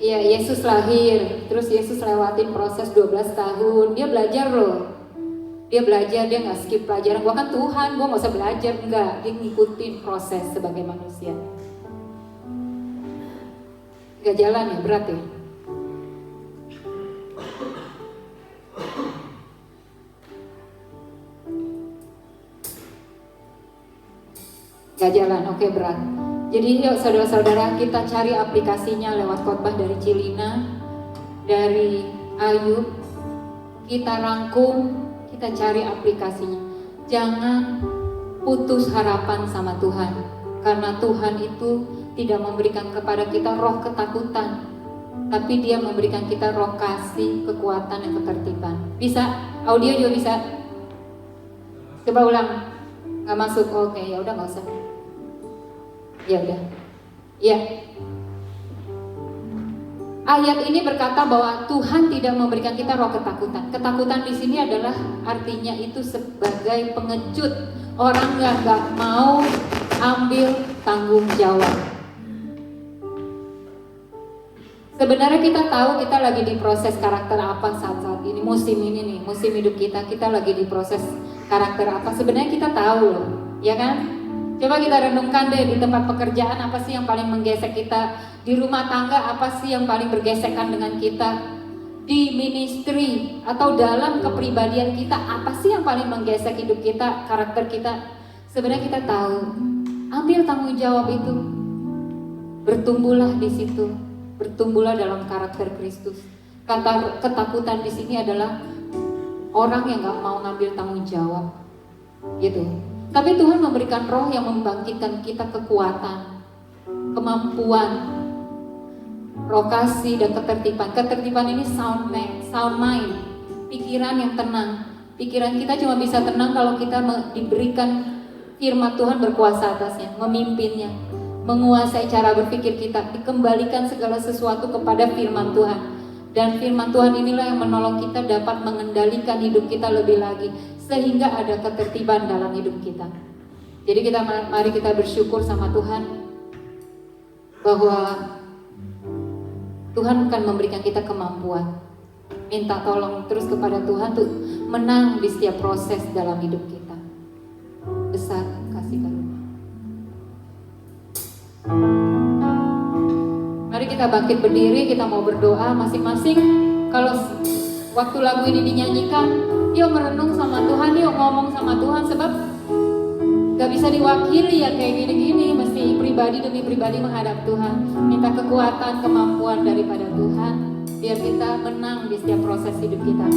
Ya, Yesus lahir, terus Yesus lewatin proses 12 tahun. Dia belajar loh. Dia belajar, dia nggak skip pelajaran. Gua kan Tuhan, gua nggak usah belajar, enggak. Dia ngikutin proses sebagai manusia. Gak jalan ya, berat ya. Gak jalan, oke, berat. Jadi yuk saudara-saudara, kita cari aplikasinya lewat khotbah dari Cilina, dari Ayub. Kita rangkum, kita cari aplikasinya. Jangan putus harapan sama Tuhan, karena Tuhan itu tidak memberikan kepada kita roh ketakutan, tapi Dia memberikan kita roh kasih, kekuatan, dan ketertiban. Bisa? Audio juga bisa? Coba ulang. Gak masuk? Oke, ya udah, gak usah. Ya udah. Ya. Ayat ini berkata bahwa Tuhan tidak memberikan kita roh ketakutan. Ketakutan di sini adalah artinya itu sebagai pengecut. Orang yang gak mau ambil tanggung jawab. Sebenarnya kita tahu kita lagi di proses karakter apa saat-saat ini, musim ini nih, musim hidup kita lagi di proses karakter apa. Sebenarnya kita tahu loh, ya kan? Coba kita renungkan deh, di tempat pekerjaan apa sih yang paling menggesek kita, di rumah tangga apa sih yang paling bergesekan dengan kita, di ministry atau dalam kepribadian kita apa sih yang paling menggesek hidup kita, karakter kita. Sebenarnya kita tahu, ambil tanggung jawab itu, bertumbuhlah di situ. Bertumbuhlah dalam karakter Kristus. Kata ketakutan di sini adalah orang yang nggak mau ngambil tanggung jawab, gitu. Tapi Tuhan memberikan roh yang membangkitkan kita kekuatan, kemampuan, roh kasih dan ketertiban. Ketertiban ini sound mind, pikiran yang tenang. Pikiran kita cuma bisa tenang kalau kita diberikan firman Tuhan berkuasa atasnya, memimpinnya, menguasai cara berpikir kita, dikembalikan segala sesuatu kepada firman Tuhan. Dan firman Tuhan inilah yang menolong kita dapat mengendalikan hidup kita lebih lagi, sehingga ada ketertiban dalam hidup kita. Jadi mari kita bersyukur sama Tuhan bahwa Tuhan akan memberikan kita kemampuan. Minta tolong terus kepada Tuhan tuh menang di setiap proses dalam hidup kita. Besar kasih karunia. Mari kita bangkit berdiri, kita mau berdoa masing-masing. Kalau waktu lagu ini dinyanyikan, yuk merenung sama Tuhan, yuk ngomong sama Tuhan. Sebab gak bisa diwakili ya kayak gini-gini, mesti pribadi demi pribadi menghadap Tuhan. Minta kekuatan, kemampuan daripada Tuhan, biar kita menang di setiap proses hidup kita.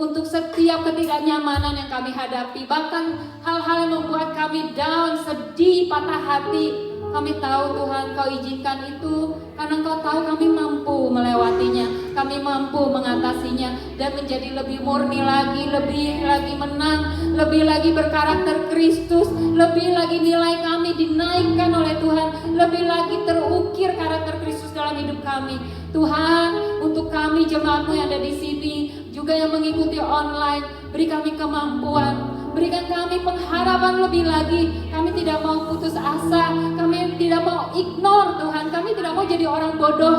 Untuk setiap ketidaknyamanan yang kami hadapi, bahkan hal-hal yang membuat kami down, sedih, patah hati, Kami tahu Tuhan Kau izinkan itu karena Kau tahu kami mampu melewatinya, kami mampu mengatasinya dan menjadi lebih murni lagi, lebih lagi menang, lebih lagi berkarakter Kristus, lebih lagi nilai kami dinaikkan oleh Tuhan, lebih lagi terukir karakter Kristus dalam hidup kami. Tuhan, untuk kami jemaat-Mu yang ada di sini, juga yang mengikuti online, beri kami kemampuan, berikan kami pengharapan lebih lagi. Kami tidak mau putus asa, kami tidak mau ignore Tuhan, kami tidak mau jadi orang bodoh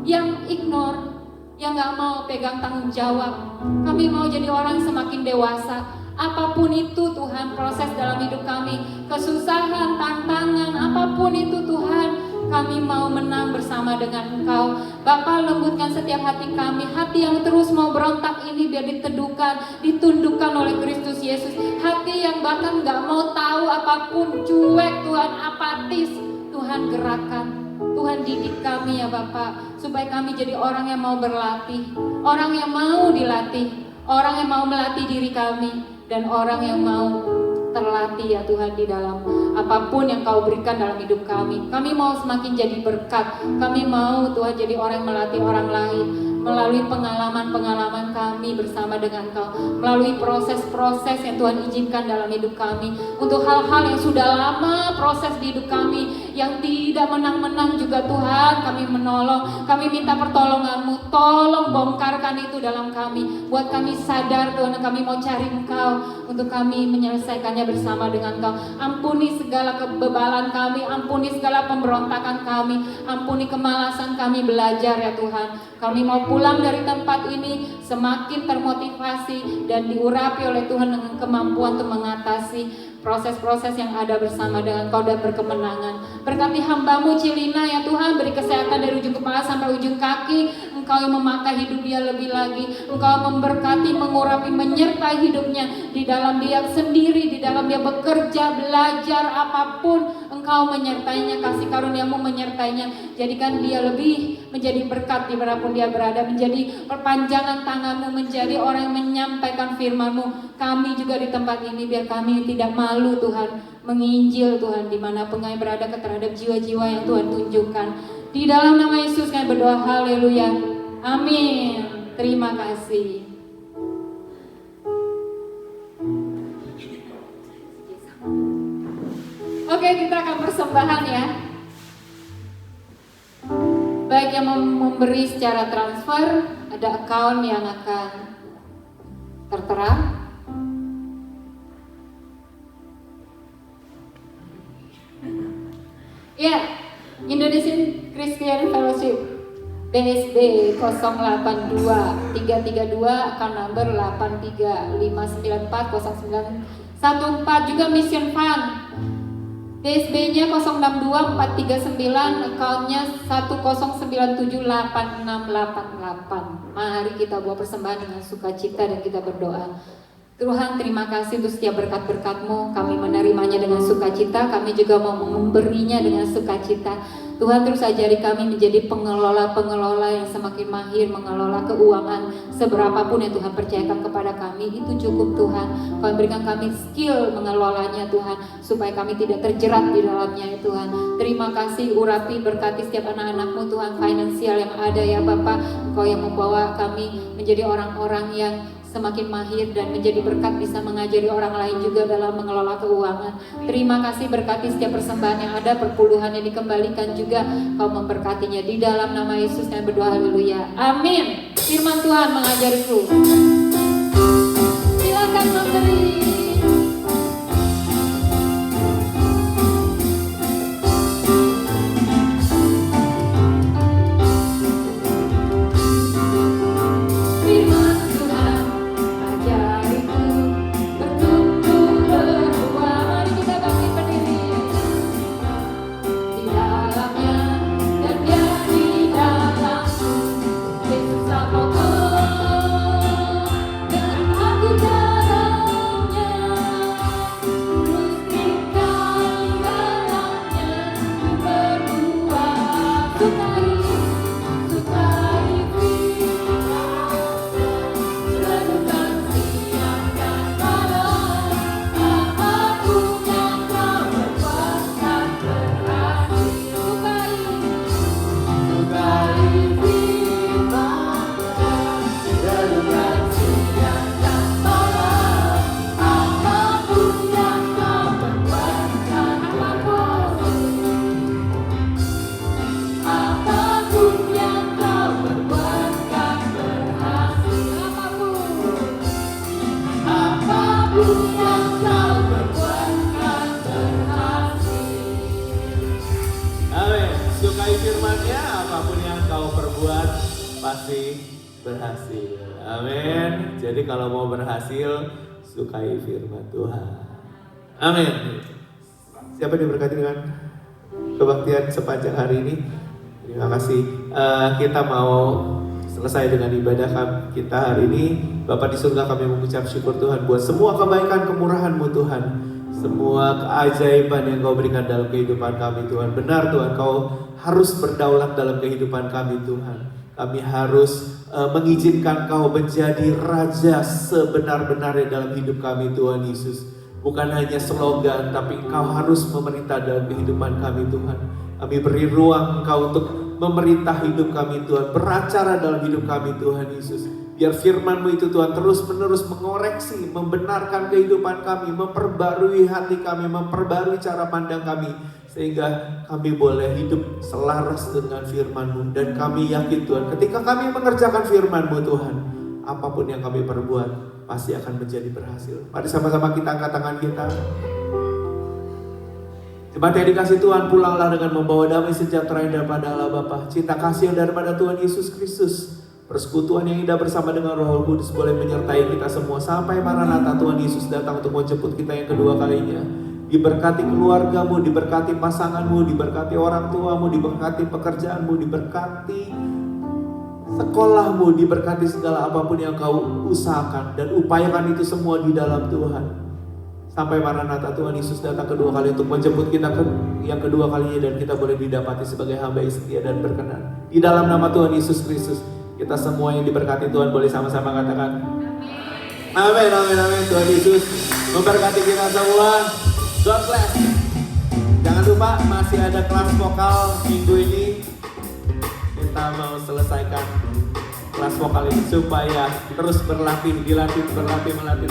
yang ignore, yang gak mau pegang tanggung jawab. Kami mau jadi orang yang semakin dewasa. Apapun itu Tuhan, proses dalam hidup kami, kesusahan, tantangan, apapun itu Tuhan, kami mau menang bersama dengan Engkau. Bapa, lembutkan setiap hati kami, hati yang terus mau berontak ini biar diteduhkan, ditundukkan oleh Kristus Yesus. Hati yang bahkan gak mau tahu apapun, cuek Tuhan, apatis, Tuhan gerakan. Tuhan didik kami ya Bapak, supaya kami jadi orang yang mau berlatih, orang yang mau dilatih, orang yang mau melatih diri kami, dan orang yang mau terlatih ya Tuhan di dalam apapun yang Kau berikan dalam hidup kami. Kami mau semakin jadi berkat, kami mau Tuhan jadi orang yang melatih orang lain, melalui pengalaman-pengalaman kami bersama dengan Kau, melalui proses-proses yang Tuhan izinkan dalam hidup kami, untuk hal-hal yang sudah lama proses di hidup kami, yang tidak menang-menang juga Tuhan, kami menolong, kami minta pertolongan-Mu, tolong bongkarkan itu dalam kami, buat kami sadar Tuhan, kami mau cari Engkau, untuk kami menyelesaikannya bersama dengan Kau. Ampuni segala kebebalan kami, ampuni segala pemberontakan kami, ampuni kemalasan kami belajar ya Tuhan. Kami mau pulang dari tempat ini semakin termotivasi dan diurapi oleh Tuhan dengan kemampuan untuk mengatasi proses-proses yang ada bersama dengan Kau dan berkemenangan. Berkati hamba-Mu Cilina ya Tuhan, beri kesehatan dari ujung kepala sampai ujung kaki. Engkau yang memakai hidup dia lebih lagi, Engkau memberkati, mengurapi, menyertai hidupnya di dalam dia sendiri, di dalam dia bekerja, belajar, apapun Engkau menyertainya, kasih karunia-Mu menyertainya. Jadikan dia lebih menjadi berkat dimanapun dia berada, menjadi perpanjangan tangan-Mu, menjadi orang yang menyampaikan firman-Mu. Kami juga di tempat ini biar kami tidak malu Tuhan, menginjil Tuhan dimanapun kami berada terhadap jiwa-jiwa yang Tuhan tunjukkan. Di dalam nama Yesus kami berdoa, haleluya, amin. Terima kasih. Oke, kita akan persembahan ya. Baik yang memberi secara transfer, ada account yang akan tertera. Ya, Indonesian Christian Fellowship BSB 082 332 account number 835940914, juga Mission Fund DSB-nya 062 439, account-nya 10978688. Mari kita bawa persembahan dengan sukacita dan kita berdoa. Tuhan, terima kasih untuk setiap berkat-berkat-Mu. Kami menerimanya dengan sukacita, kami juga mau memberinya dengan sukacita. Tuhan, terus ajari kami menjadi pengelola-pengelola yang semakin mahir mengelola keuangan. Seberapapun yang Tuhan percayakan kepada kami, itu cukup Tuhan. Kau berikan kami skill mengelolanya Tuhan, supaya kami tidak terjerat di dalamnya ya Tuhan. Terima kasih, urapi, berkati setiap anak-anak-Mu Tuhan, finansial yang ada ya Bapak. Engkau yang membawa kami menjadi orang-orang yang semakin mahir dan menjadi berkat, bisa mengajari orang lain juga dalam mengelola keuangan. Terima kasih, berkati setiap persembahan yang ada, perpuluhan yang dikembalikan juga Kau memberkatinya. Di dalam nama Yesus kami berdoa, haleluya, amin. Firman Tuhan mengajariku, silakan memberi. Dan aku dalamnya apapun yang kau perbuat pasti berhasil. Amin. Jadi kalau mau berhasil, sukai firman Tuhan. Amin. Siapa diberkati dengan kebaktian sepanjang hari ini? Terima kasih. Kita mau selesai dengan ibadah kita hari ini. Bapa di surga, kami mengucap syukur Tuhan buat semua kebaikan kemurahan-Mu Tuhan. Semua keajaiban yang Kau berikan dalam kehidupan kami Tuhan. Benar Tuhan, Kau harus berdaulat dalam kehidupan kami Tuhan. Kami harus mengizinkan Kau menjadi Raja sebenar-benarnya dalam hidup kami Tuhan Yesus. Bukan hanya slogan, tapi Kau harus memerintah dalam kehidupan kami Tuhan. Kami beri ruang Engkau untuk memerintah hidup kami Tuhan, beracara dalam hidup kami Tuhan Yesus. Biar firman-Mu itu Tuhan terus-menerus mengoreksi, membenarkan kehidupan kami, memperbarui hati kami, memperbarui cara pandang kami. Sehingga kami boleh hidup selaras dengan firman-Mu. Dan kami yakin Tuhan, ketika kami mengerjakan firman-Mu Tuhan, apapun yang kami perbuat pasti akan menjadi berhasil. Mari sama-sama kita angkat tangan kita. Jemaat yang dikasih Tuhan, pulanglah dengan membawa damai sejahtera yang daripada Allah Bapa, cinta kasih yang daripada Tuhan Yesus Kristus, persekutuan yang indah bersama dengan Roh Kudus boleh menyertai kita semua sampai Maranatha Tuhan Yesus datang untuk menjemput kita yang kedua kalinya. Diberkati keluargamu, diberkati pasanganmu, diberkati orang tuamu, diberkati pekerjaanmu, diberkati sekolahmu, diberkati segala apapun yang kau usahakan dan upayakan itu semua di dalam Tuhan. Sampai Maranatha Tuhan Yesus datang kedua kali untuk menjemput kita yang kedua kalinya dan kita boleh didapati sebagai hamba yang setia dan berkenan. Di dalam nama Tuhan Yesus Kristus, kita semua yang diberkati Tuhan boleh sama-sama katakan amin, amin, amin. Tuhan Yesus memberkati kita semua. God bless. Jangan lupa masih ada kelas vokal minggu ini. Kita mau selesaikan kelas vokal ini supaya terus berlatih, dilatih, berlatih, melatih.